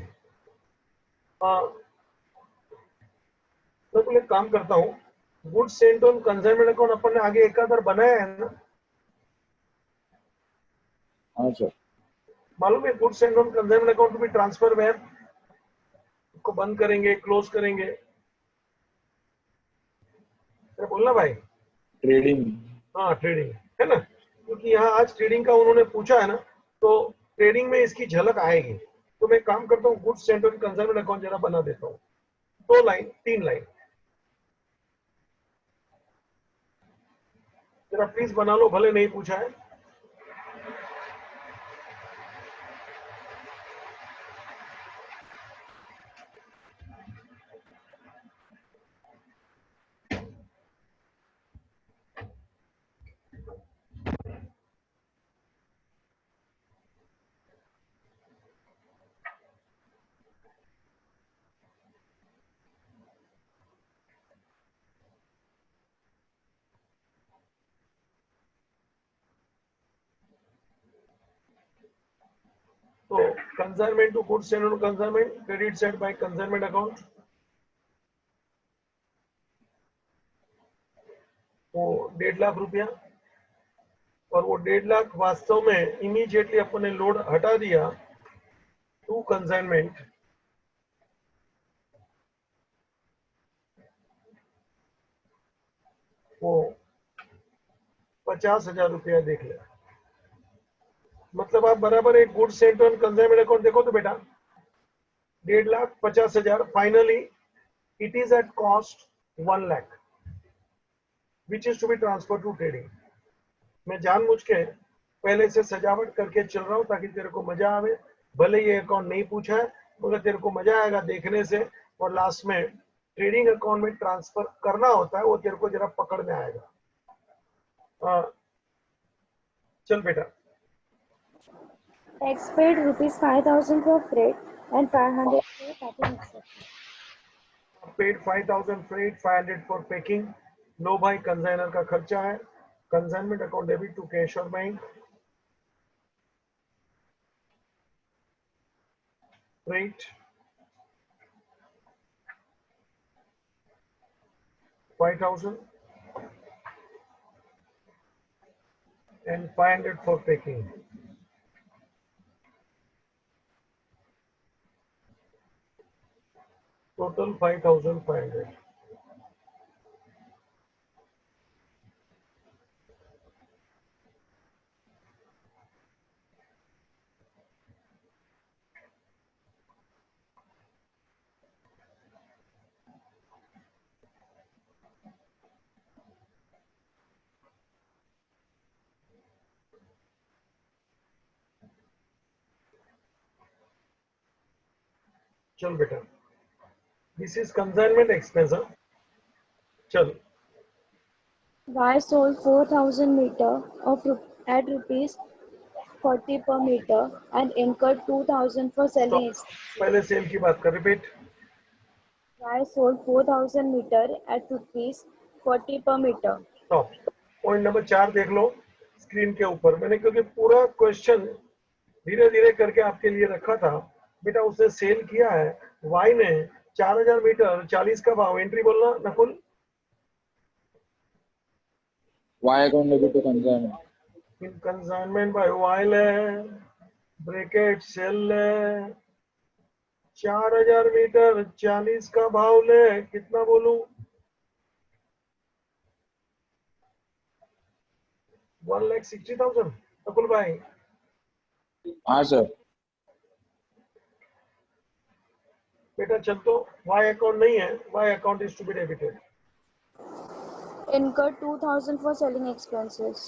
तो एक काम करता हूँ, good sent on consignment account अपन ने आगे एक आधार बनाया है ना? हाँ सर। मालूम है good sent on consignment account भी ट्रांसफर वेयर को बंद करेंगे, क्लोज करेंगे। अरे बोलना भाई। ट्रेडिंग। हाँ ट्रेडिंग है ना, क्योंकि यहाँ आज ट्रेडिंग का उन्होंने पूछा है ना, तो ट्रेडिंग में इसकी झलक आएगी। तो मैं काम करता हूँ, good sent on consignment account जरा बना देता हूँ। 2 लाइन 3 लाइन जरा प्लीज बना लो, भले नहीं पूछा है। तो consignment to goods end on consignment credit set by consignment account, वो 1.5 लाख रुपया, और वो 1.5 लाख वास्तव में इमीडिएटली अपन ने लोड हटा दिया टू कंसाइनमेंट, वो 50,000 रुपया देख ले। मतलब आप बराबर एक goods end on consignment account देखो तो बेटा 1,50,000 finally it is at cost 1 lakh which is to be transfer to trading. मैं जानबूझ के पहले से सजावट करके चल रहा हूं ताकि तेरे को मजा आवे, भले ये अकाउंट नहीं पूछा है मगर तेरे को मजा आएगा देखने से, और लास्ट में ट्रेडिंग अकाउंट में ट्रांसफर करना होता है वो तेरे को जरा पकड़ में आएगा। चल बेटा, Tax paid rupees 5,000 for freight and 500 for packing expenses. Paid 5,000 freight, 500 for packing. लो भाई कंसाइनर का खर्चा है, consignment account debit to cash और bank. Freight 5,000 and 500 for packing. Total 5,500. चल बेटा, दिस इज कंसाइनमेंट एक्सपेंस। चल Y sold 4,000 meter at rupees 40 per meter and incurred 2,000 for selling expenses. पहले सेल की बात कर, repeat. Y sold 4,000 meter at rupees 40 per meter. Stop. Point number 4 देख लो screen के ऊपर, मैंने क्योंकि पूरा क्वेश्चन धीरे धीरे करके आपके लिए रखा था बेटा। उसने सेल किया है वाई ने 4,000 मीटर, 40 का भाव, एंट्री बोलना Nakul. Y account debit to consignment. In consignment by Y ले, ब्रैकेट सेल ले, 4,000 मीटर 40 का भाव ले, कितना बोलूं, 1,60,000 नकुल भाई। हाँ सर। बेटा चल, तो वाई अकाउंट नहीं है, Y account is to be debited. Incurred 2,000 for selling expenses.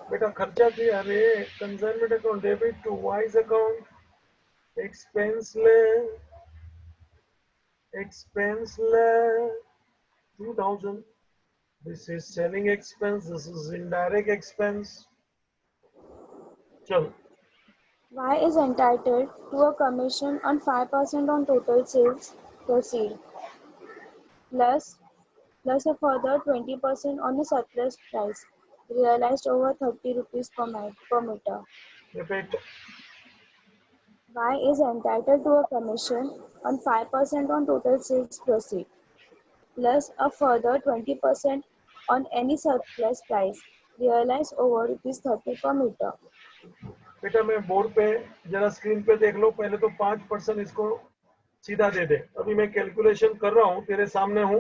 बेटा खर्चा किया रे, consignment account debit to Y's account, expense ले, expense ले 2,000. This is selling expense, this is indirect expense. चल Y is entitled to a commission on 5% on total sales proceed plus a further 20% on the surplus price realized over 30 rupees per meter. repeat. Y is entitled to a commission on 5% on total sales proceed plus a further 20% on any surplus price realized over rupees 30 per meter. बेटा मैं board पे जरा screen पे देख लो, पहले तो 5% इसको सीधा दे दे। अभी मैं कैलकुलेशन कर रहा हूँ, तेरे सामने हूँ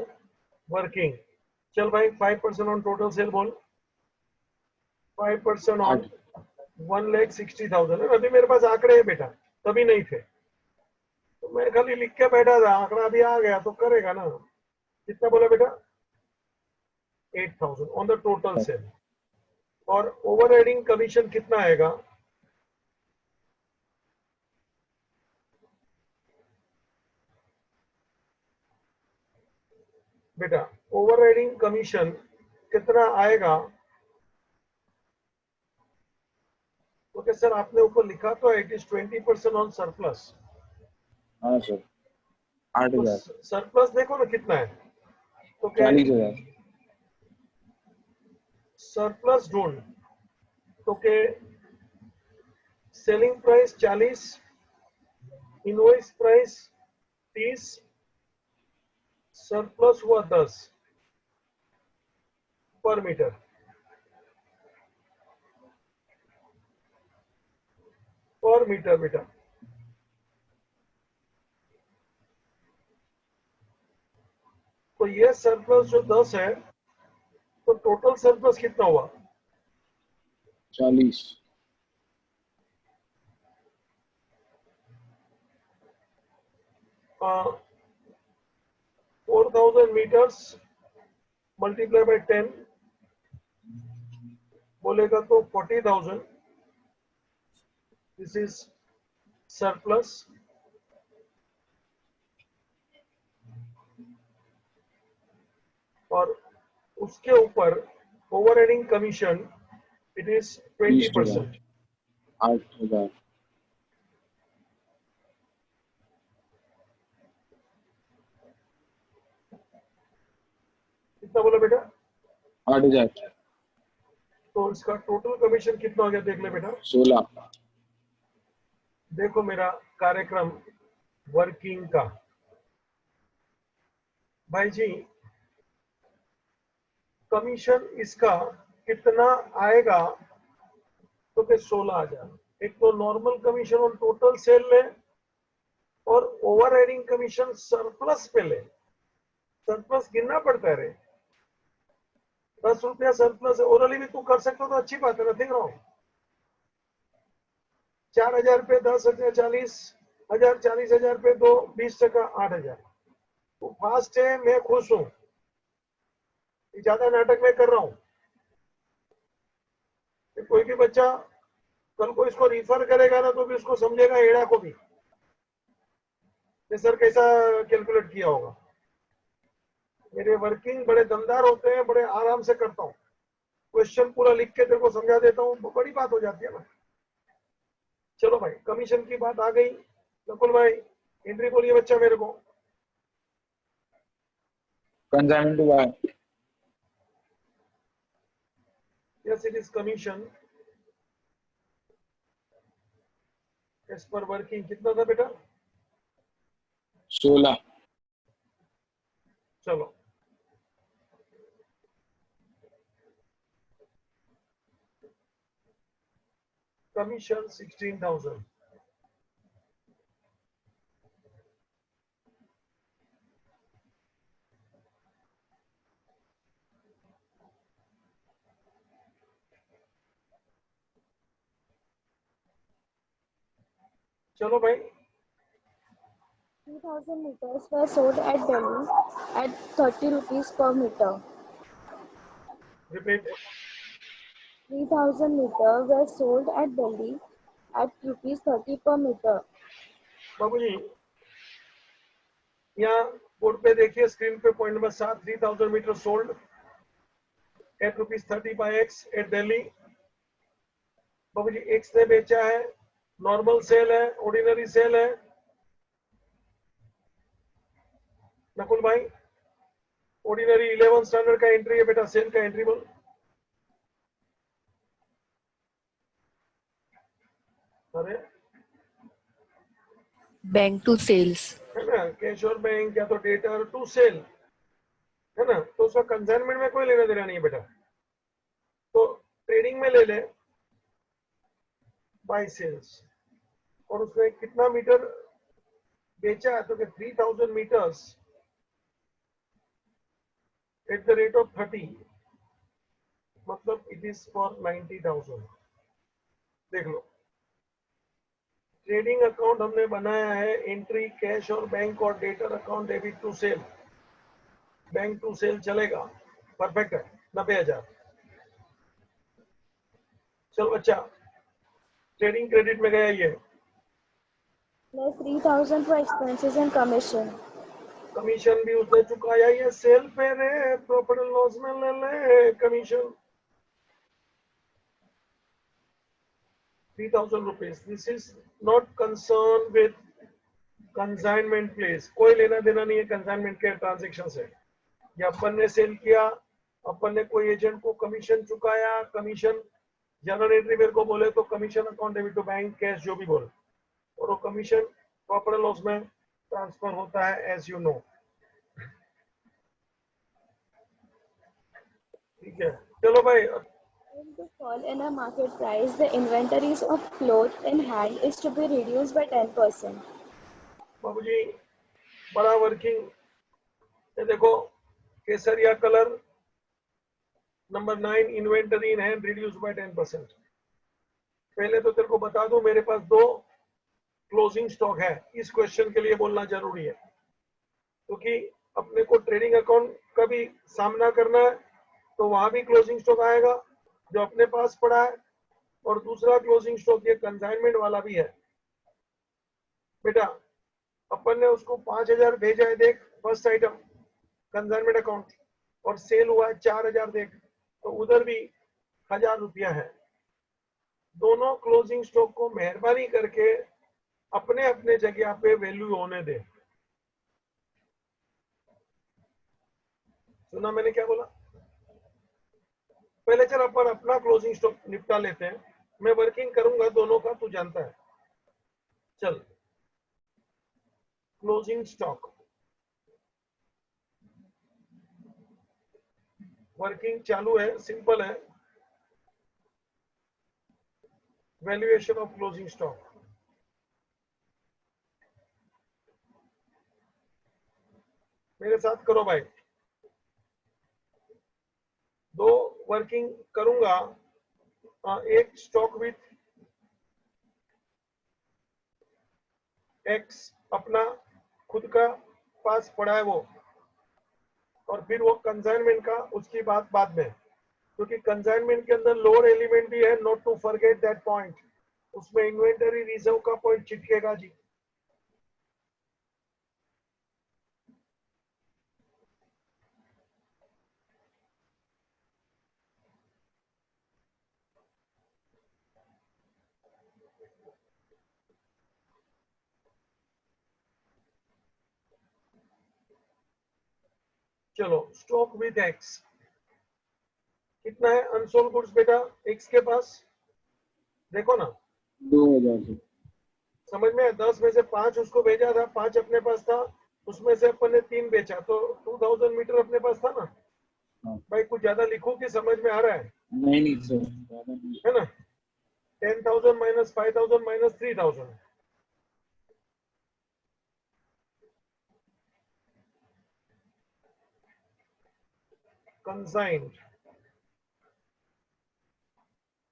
वर्किंग। चल भाई 5% ऑन टोटल सेल बोल। 5% ऑन 1,60,000 है। अभी मेरे पास आंकड़े हैं बेटा, तभी नहीं थे तो मैं खाली लिख के बैठा था, आंकड़ा अभी आ गया तो करेगा ना। कितना बोला बेटा, 8,000 ऑन द टोटल सेल। और ओवर हेडिंग कमीशन कितना आएगा, बेटा ओवर हेडिंग कमीशन कितना आएगा। ओके सर, आपने ऊपर लिखा तो इट इज 20% ऑन सरप्लस। हाँ सर। 8,000। सरप्लस देखो ना कितना है, तो क्या 40,000। सरप्लस ढूंढ, तो के selling price 40, invoice price 30, surplus हुआ 10 पर मीटर। पर मीटर बेटा, तो ये सरप्लस जो 10 है, तो टोटल सरप्लस कितना हुआ? 40। 4000 मीटर्स मल्टीप्लाई बाय 10 बोलेगा तो 40,000। This is surplus. और उसके ऊपर over heading commission it is 20%। 8,000। कितना बोला बेटा? 8,000। तो इसका टोटल कमीशन कितना हो गया देख ले बेटा। 16। देखो मेरा कार्यक्रम वर्किंग का, भाई जी कमीशन इसका कितना आएगा? तो के 16,000। एक तो normal commission on total cell ले और ओवर हेडिंग कमीशन सरप्लस पे ले। सरप्लस गिनना पड़ता है रे, 10 रुपया सरप्लस है। ओरली भी तू कर सकता हो तो अच्छी बात है, नथिंग रॉन्ग। 4,000 पे 10,000, 40,000, 40,000 पे 2, 20%, 8,000। तू फास्ट है, मैं खुश हूं। ज्यादा नाटक में कर रहा हूं। कोई भी बच्चा कल को इसको रिफर करेगा ना तो भी उसको समझेगा एड़ा को भी, सर कैसा कैलकुलेट किया होगा। मेरे वर्किंग बड़े दमदार होते हैं, बड़े आराम से करता हूँ। क्वेश्चन पूरा लिख के तेरे को समझा देता हूँ, बड़ी बात हो जाती है ना। चलो भाई, कमीशन की बात आ गई। नकुल भाई एंट्री बोलिए बच्चा मेरे को। कंसाइनमेंट हुआ है। Yes it is commission as per working. कितना था बेटा? 16। चलो कमीशन 16,000। चलो भाई 3,000 meters were sold at Delhi at 30 rupees per meter. Repeat. 3,000 meters were sold at Delhi at rupees 30 per meter. बाबू जी यहाँ बोर्ड पे देखिए, स्क्रीन पे point number 7, 3,000 metre sold at ₹30 by X at Delhi. बाबू जी X ने बेचा है, नॉर्मल सेल है, ऑर्डिनरी सेल है? नकुल भाई ऑर्डिनरी 11 स्टैंडर्ड का एंट्री है बेटा, सेल का एंट्री बोल। अरे बैंक टू सेल्स। है ना, कैश और बैंक या तो डेटर टू सेल है ना, तो उसका कंसाइनमेंट में कोई लेना देना नहीं है बेटा। तो ट्रेडिंग में ले ले बाय सेल्स, और उसने कितना मीटर बेचा है? तो 3,000 metres at the rate of 30, मतलब इट इज फॉर 90,000। देख लो ट्रेडिंग अकाउंट हमने बनाया है, एंट्री कैश और बैंक और debtor account debit to sale. Bank to sale चलेगा, परफेक्ट है। 90,000। चलो बच्चा ट्रेडिंग क्रेडिट में गया ये। Plus 3,000 for expenses and commission. Commission भी उसने चुकाया, ये सेल पे रे, प्रॉफिट एंड लॉस में ले ले commission 3,000 rupees। This is not concern with consignment place, कोई लेना देना नहीं है कंसाइनमेंट के ट्रांजेक्शन से। या अपन ने सेल किया, अपन ने कोई एजेंट को कमीशन चुकाया, कमीशन जनरल एंट्री मेरे को बोले तो commission account debit to bank cash जो भी बोले, और वो कमीशन प्रॉफिट एंड लॉस में ट्रांसफर होता है एज यू नो। ठीक है, चलो भाई। If the fall in a market price, the inventories of cloth in hand is to be reduced by 10%. बाबूजी बड़ा वर्किंग, ये देखो केसरिया colour number 9 inventory in hand reduce by 10%। पहले तो तेरे को बता दूं मेरे पास 2 क्लोजिंग स्टॉक है, इस क्वेश्चन के लिए बोलना जरूरी है क्योंकि अपने को ट्रेडिंग अकाउंट का भी सामना करना है, तो वहां भी क्लोजिंग स्टॉक आएगा जो अपने पास पड़ा है, और दूसरा क्लोजिंग स्टॉक ये कंसाइनमेंट वाला भी है। बेटा अपन ने उसको 5000 भेजा है, देख फर्स्ट आइटम कंसाइनमेंट अकाउंट, और सेल हुआ है 4000, देख तो उधर भी 1000 रुपया है। दोनों क्लोजिंग स्टॉक को मेहरबानी करके अपने अपने जगह पे वैल्यू होने दे। सुना मैंने क्या बोला? पहले चल अपन अपना क्लोजिंग स्टॉक निपटा लेते हैं, मैं वर्किंग करूंगा दोनों का, तू जानता है। चल क्लोजिंग स्टॉक वर्किंग चालू है, सिंपल है। वैल्यूएशन ऑफ क्लोजिंग स्टॉक, मेरे साथ करो भाई। 2 वर्किंग करूंगा, एक स्टॉक विथ एक्स अपना खुद का पास पड़ा है वो, और फिर वो कंसाइनमेंट का उसकी बात बाद में, क्योंकि कंसाइनमेंट के अंदर लोअर एलिमेंट भी है, not to forget that point, उसमें इन्वेंटरी रिजर्व का पॉइंट चिटकेगा जी। चलो स्टॉक विथ एक्स कितना है अनसोल्ड गुड्स बेटा एक्स के पास, देखो ना 2000 से। समझ में? 10 में से 5 उसको भेजा था, 5 अपने पास था, उसमें से अपन ने 3 बेचा, तो 2000 मीटर अपने पास था ना। हाँ। भाई कुछ ज्यादा लिखो कि समझ में आ रहा है? नहीं सर, ज्यादा नहीं। है ना? 10,000 माइनस 5,000 माइनस 3,000, consigned,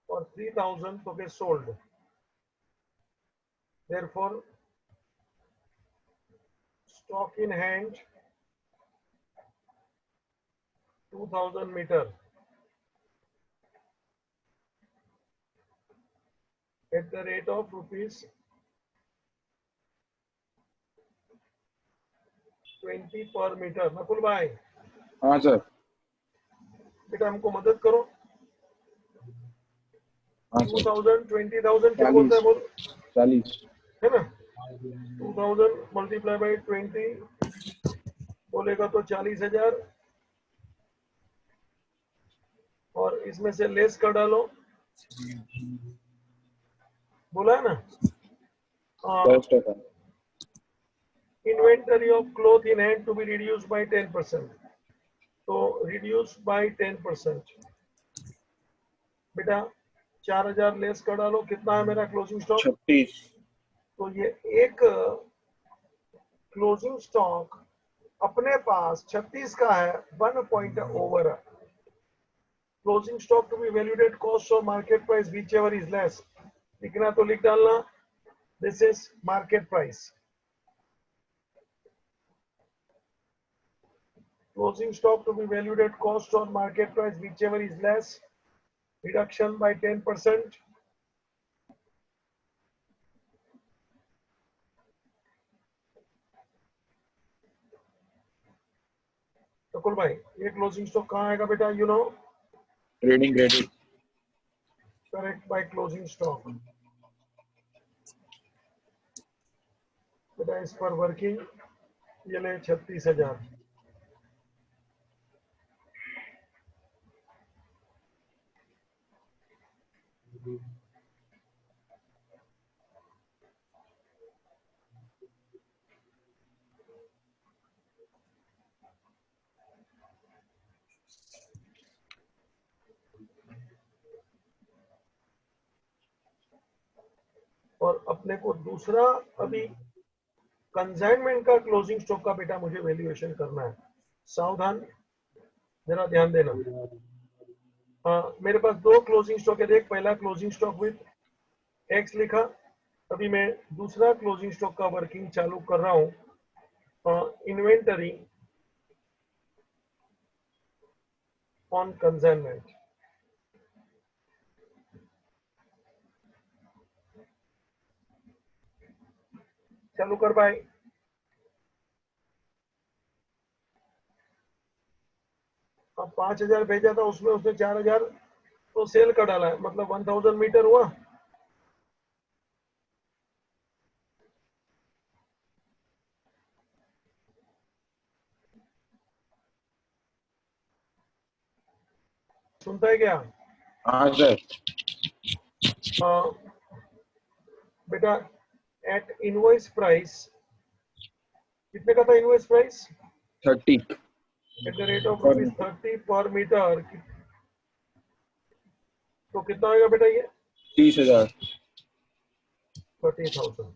और 3,000 to be sold. Therefore, stock in hand 2,000 meter at the rate of rupees 20 per meter. Nakul भाई हाँ सर। बेटा हमको मदद करो। हाँ सर। 2000 20,000 क्या बोलता है बोल? 40 है ना? 2000 मल्टीप्लाई बाई 20 बोलेगा तो 40,000, और इसमें से लेस कर डालो, बोला है ना? 10%। Inventory of cloth in hand to be reduced by 10%. तो reduced by 10%। बेटा 4000 लेस कर डालो, कितना है मेरा क्लोजिंग स्टॉक? 36। तो ये एक क्लोजिंग स्टॉक अपने पास 36 का है, 1 point over. Closing stock to be valued at cost और market price whichever is less. लिखना तो लिख डालना, this is market price. Closing stock to be valued at cost or market price, whichever is less. Reduction by 10%. Nakul भाई ये closing stock कहाँ आएगा बेटा? You know, trading credit. Correct by closing stock. बेटा इस पर वर्किंग ये ले 36,000। और अपने को दूसरा अभी कंसाइनमेंट का क्लोजिंग स्टॉक का बेटा मुझे वैल्यूएशन करना है। सावधान, जरा ध्यान देना। मेरे पास दो क्लोजिंग स्टॉक है। देख, पहला क्लोजिंग स्टॉक विथ एक्स लिखा। अभी मैं दूसरा क्लोजिंग स्टॉक का वर्किंग चालू कर रहा हूं। Inventory on consignment. चालू कर भाई। अब 5,000 भेजा था, उसमें उसने 4,000 तो सेल का डाला है, मतलब 1,000 मीटर हुआ। सुनता है क्या? हाँ सर। बेटा एट इनवॉइस प्राइस कितने का था? Invoice price 30 eight the rate of ₹30 per metre. तो कितना होगा बेटा ये? 30,000। 30,000।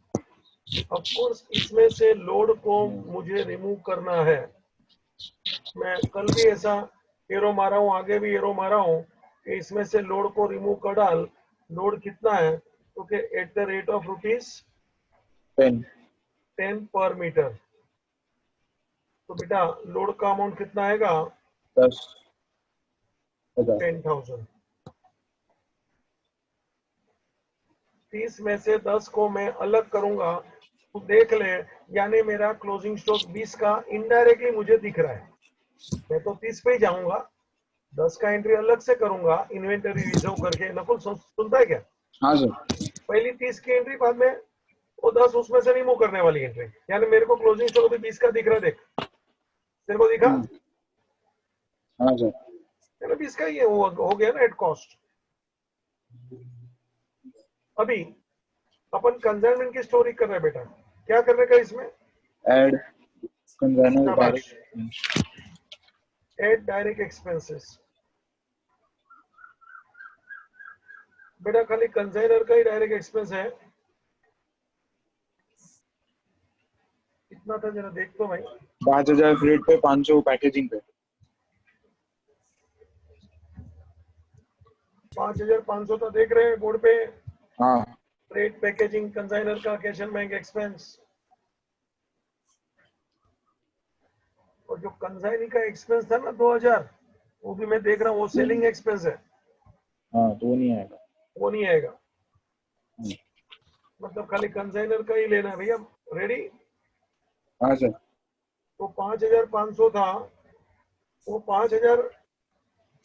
ऑफ कोर्स इसमें से लोड को मुझे रिमूव करना है। मैं कल भी ऐसा एरो मारा हूँ, आगे भी एरो मारा हूँ कि इसमें से लोड को रिमूव कर डाल। लोड कितना है? तो कि एट द रेट ऑफ ₹10 पर मीटर। तो बेटा लोड का अमाउंट कितना आएगा? 10,000। 10,000। 30 में से 10 को मैं अलग करूंगा तो देख ले, यानी मेरा क्लोजिंग स्टॉक 20 का इनडायरेक्टली मुझे दिख रहा है। मैं तो 30 पे ही जाऊंगा, 10 का एंट्री अलग से करूंगा इन्वेंटरी रिजर्व करके। नकुल सुनता है क्या? हाँ सर। पहली 30 की एंट्री, बाद में वो 10 उसमें से रिमूव करने वाली एंट्री। यानी मेरे को क्लोजिंग स्टॉक अभी 20 का दिख रहा है। देख, तेरे को दिखा? हाँ सर। 20 का ही है, वो हो गया ना एट कॉस्ट। अभी अपन कंसाइनमेंट की स्टोरी कर रहे हैं बेटा। क्या करने का इसमें? ऐड कंसाइनर शाबाश। डायरेक्ट। Add direct expenses. बेटा खाली कंसाइनर का ही डायरेक्ट एक्सपेंस है। कितना था जरा देख तो भाई। 5,000 फ्रेट पे, 500 पैकेजिंग पे। 5,500 तो देख रहे हैं बोर्ड पे। हाँ फ्रेट, पैकेजिंग, कंसाइनर का कैश एंड बैंक एक्सपेंस। और जो कंसाइनिंग का एक्सपेंस था ना 2,000, वो भी मैं देख रहा हूँ, वो सेलिंग एक्सपेंस है, हाँ, तो नहीं आएगा। वो नहीं आएगा। मतलब खाली कंसाइनर का ही लेना है भैया। रेडी? हाँ सर। तो 5,500 था, वो 5,000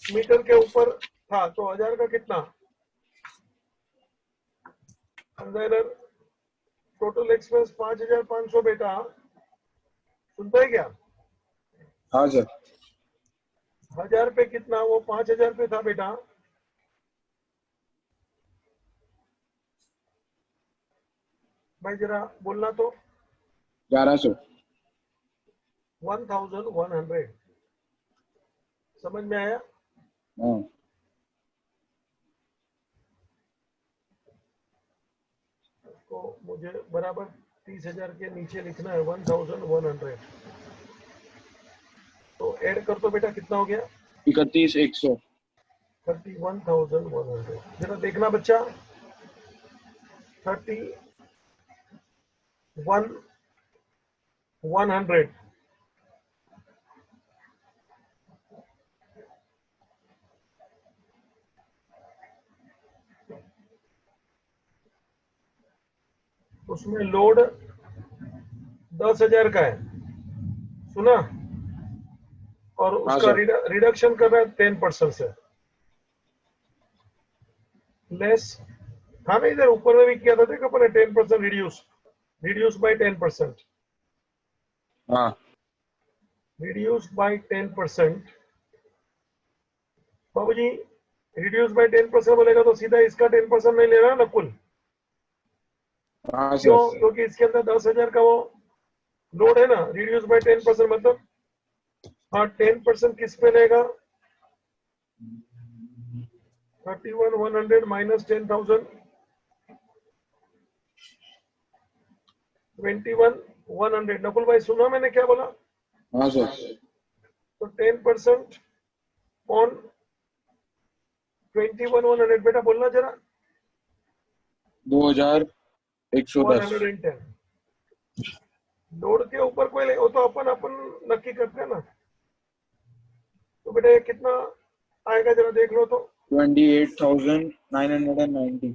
मीटर के ऊपर था, तो 1,000 का कितना? कंसाइनर टोटल एक्सपेंस 5,500 बेटा। सुनता है क्या? हाँ सर। 1,000 पे कितना? वो 5,000 पे था बेटा। भाई जरा बोलना तो। 1,100। 1,100 समझ में आया? हाँ तो मुझे बराबर 30,000 के नीचे लिखना है 1,100। तो ऐड कर तो बेटा, कितना हो गया? 31,100। 31,100। जरा देखना बच्चा, 31,100। उसमें लोड 10,000 का है, सुना? और हाँ उसका सर। रिडक्शन कर रहा है 10% से। लेस था ना, इधर ऊपर में भी किया था, देखो अपन 10% रिड्यूस बाय 10%। हाँ रिड्यूस बाय 10%। बाबूजी रिड्यूस बाय 10% बोलेगा तो सीधा इसका 10% नहीं ले रहा ना कुल। हाँ क्यों? सर। क्योंकि इसके अंदर 10,000 का वो लोड है ना। रिड्यूस बाय 10% मतलब हाँ 10% किस पे लेगा? 31,100 माइनस 10,000 21,100। नकुल भाई सुना मैंने क्या बोला? हाँ सर। तो 10% ऑन 21,100 बेटा बोलना जरा। 2,110। 110 लोड के ऊपर कोई वो तो अपन नक्की करते हैं ना। तो बेटा ये कितना आएगा जरा देख लो तो। 28,990।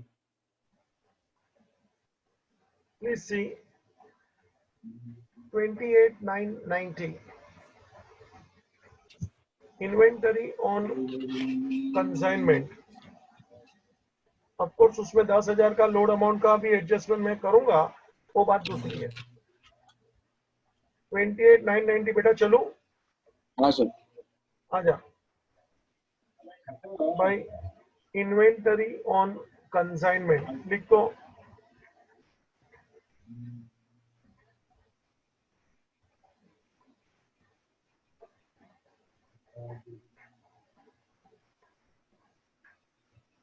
Please see 28,990 inventory on consignment. Of course उसमें 10,000 का लोड अमाउंट का भी एडजस्टमेंट मैं करूंगा, वो बात दूसरी है। 28,990 बेटा चलो हाँ सर। आजा भाई। इन्वेंटरी ऑन कंसाइनमेंट लिख दो।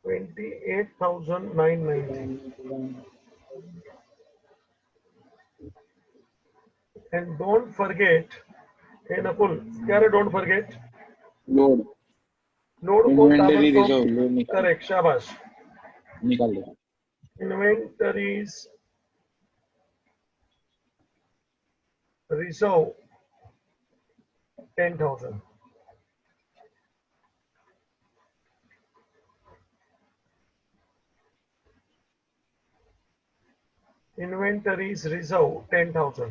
$28,990 and don't forget, hey Nakul, क्या रे don't forget? लोड लोड को इन्वेंटरी ताबड़तोड़ रिजर्व लोड निकाल करेक्ट शाबाश। निकाल दो। Inventories reserve 10,000। Inventories reserve 10,000।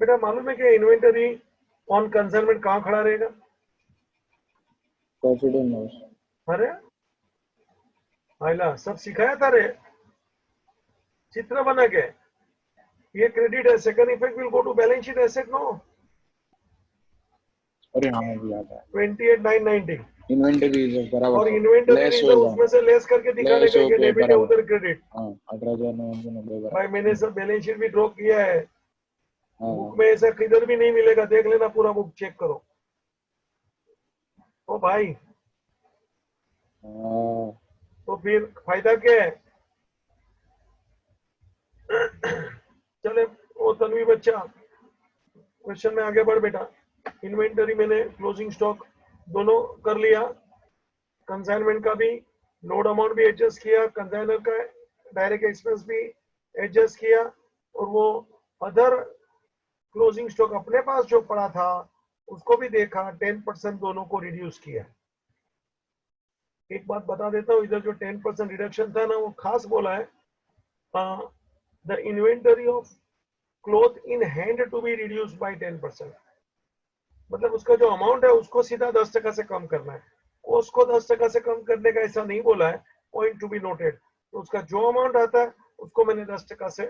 बेटा मालूम है कि इन्वेंटरी ऑन कंसाइनमेंट कहाँ खड़ा रहेगा? Profit and loss. अरे आइला सब सिखाया था रे चित्र बना के। ये क्रेडिट है, second effect will go to balance sheet asset no. अरे हाँ मुझे याद है। 28,990 इन्वेंटरी रिजर्व बराबर और सर। इन्वेंटरी लेस रिजर्व होगा। उसमें से लेस करके दिखाने लेस का हो कि के डेबिट है बराबर। उधर क्रेडिट। हाँ 18,990 बराबर। भाई मैंने सब बैलेंस शीट भी ड्रॉ किया है, बुक हाँ में ऐसा किधर भी नहीं मिलेगा, देख लेना पूरा बुक चेक करो। ओ भाई हाँ। तो फिर फायदा क्या है? चले वो तन्वी बच्चा क्वेश्चन में आगे बढ़ बेटा। इन्वेंटरी मैंने क्लोजिंग स्टॉक दोनों कर लिया, कंसाइनमेंट का भी लोड अमाउंट भी एडजस्ट किया, कंसाइनर का डायरेक्ट एक्सपेंस भी एडजस्ट किया, और वो अदर क्लोजिंग स्टॉक अपने पास जो पड़ा था उसको भी देखा, 10% दोनों को रिड्यूस किया। एक बात बता देता हूँ, इधर जो 10% रिडक्शन था ना वो खास बोला है, the inventory of cloth in hand to be reduce by 10%। मतलब उसका जो अमाउंट है उसको सीधा 10% से कम करना है, उसको 10% से कम करने का ऐसा नहीं बोला है, पॉइंट टू बी नोटेड। तो उसका जो अमाउंट आता है उसको मैंने 10% से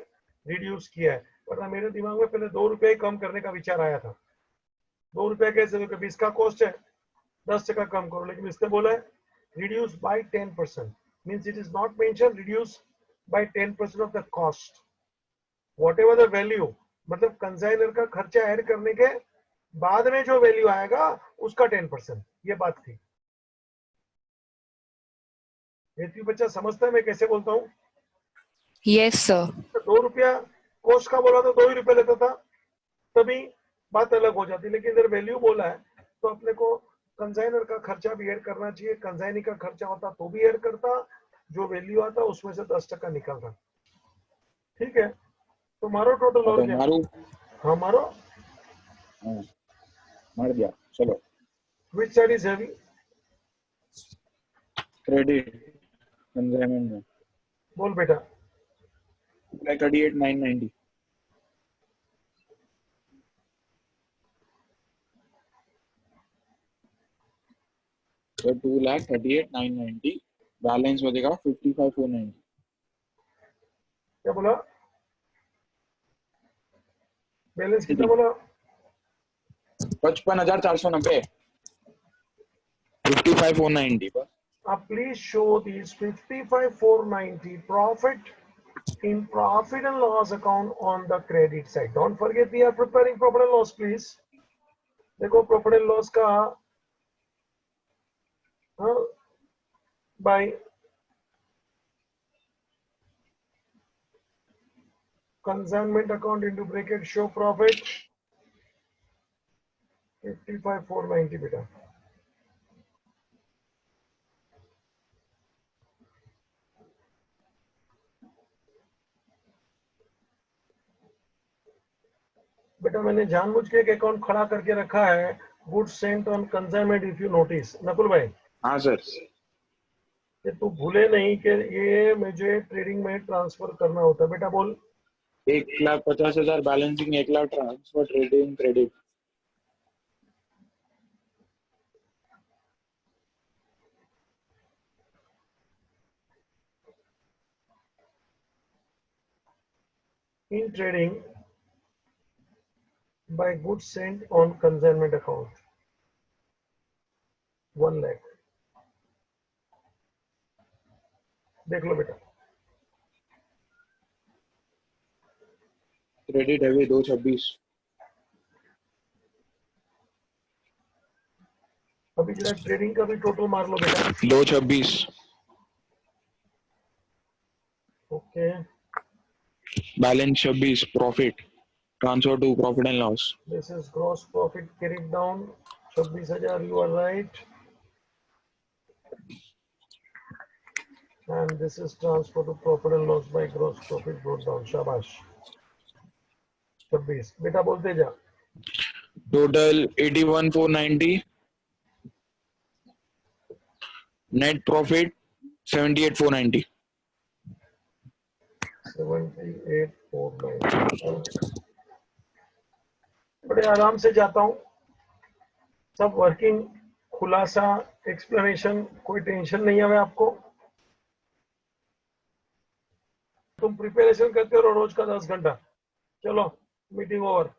रिड्यूस किया है। वरना मेरे दिमाग में पहले 2 रुपए कम करने का विचार आया था। 2 रुपए कैसे? 20 का कॉस्ट है, 10% कम करो, लेकिन इसने बोला है reduce by 10%, means it is not mention reduce by 10% of the cost what ever the value. मतलब कंसाइनर का खर्चा ऐड करने के बाद में जो वैल्यू आएगा उसका 10%, ये बात थी। ये बच्चा समझता है मैं कैसे बोलता हूँ? Yes sir. तो 2 रुपया कॉस्ट का बोला तो 2 ही रुपए लेता था, तभी बात अलग हो जाती। लेकिन इधर वैल्यू बोला है तो अपने को कंसाइनर का खर्चा भी ऐड करना चाहिए। कंसाइनी का खर्चा होता तो भी ऐड करता, जो वैल्यू आता उसमें से 10% निकलता। ठीक है, तो मारो टोटल और तो क्या? मारू। हाँ मारो। हाँ मार दिया। चलो which side is heavy? Credit consignment में बोल बेटा। 38,990। तो 2,38,990 बैलेंस बचेगा 55,490। क्या बोला? बैलेंस कितना बोला? 55,490 55,490 बस। Please show these 55,490 profit in profit and loss account on the credit side. Don't forget we are preparing profit and loss, please. देखो profit and loss का by consignment account into bracket show profit 55,490 बेटा। बेटा मैंने जानबूझ के एक account खड़ा करके रखा है, goods sent on consignment if you notice. Nakul भाई, हाँ सर। ये तू भूले नहीं कि ये मुझे ट्रेडिंग में ट्रांसफर करना होता है। बेटा बोल। 1,50,000 balancing, 1 lakh transfer trading credit. In trading by goods sent on consignment account 1 lakh. देख लो बेटा, क्रेडिट है 2,26। अभी जरा ट्रेडिंग का भी टोटल मार लो बेटा। 2,26 okay, balance 26 profit transfer to profit and loss. This is gross profit carried down 26,000। You are right. And this is transfer to profit and loss by gross profit brought down. शाबाश। 26 बेटा बोलते जा। Total 81,490, net profit 78,490। 78,490। बड़े आराम से जाता हूँ, सब वर्किंग, खुलासा, एक्सप्लेनेशन, कोई टेंशन नहीं है आपको। तुम प्रिपरेशन करते हो रोज का 10 घंटा। चलो मीटिंग ओवर।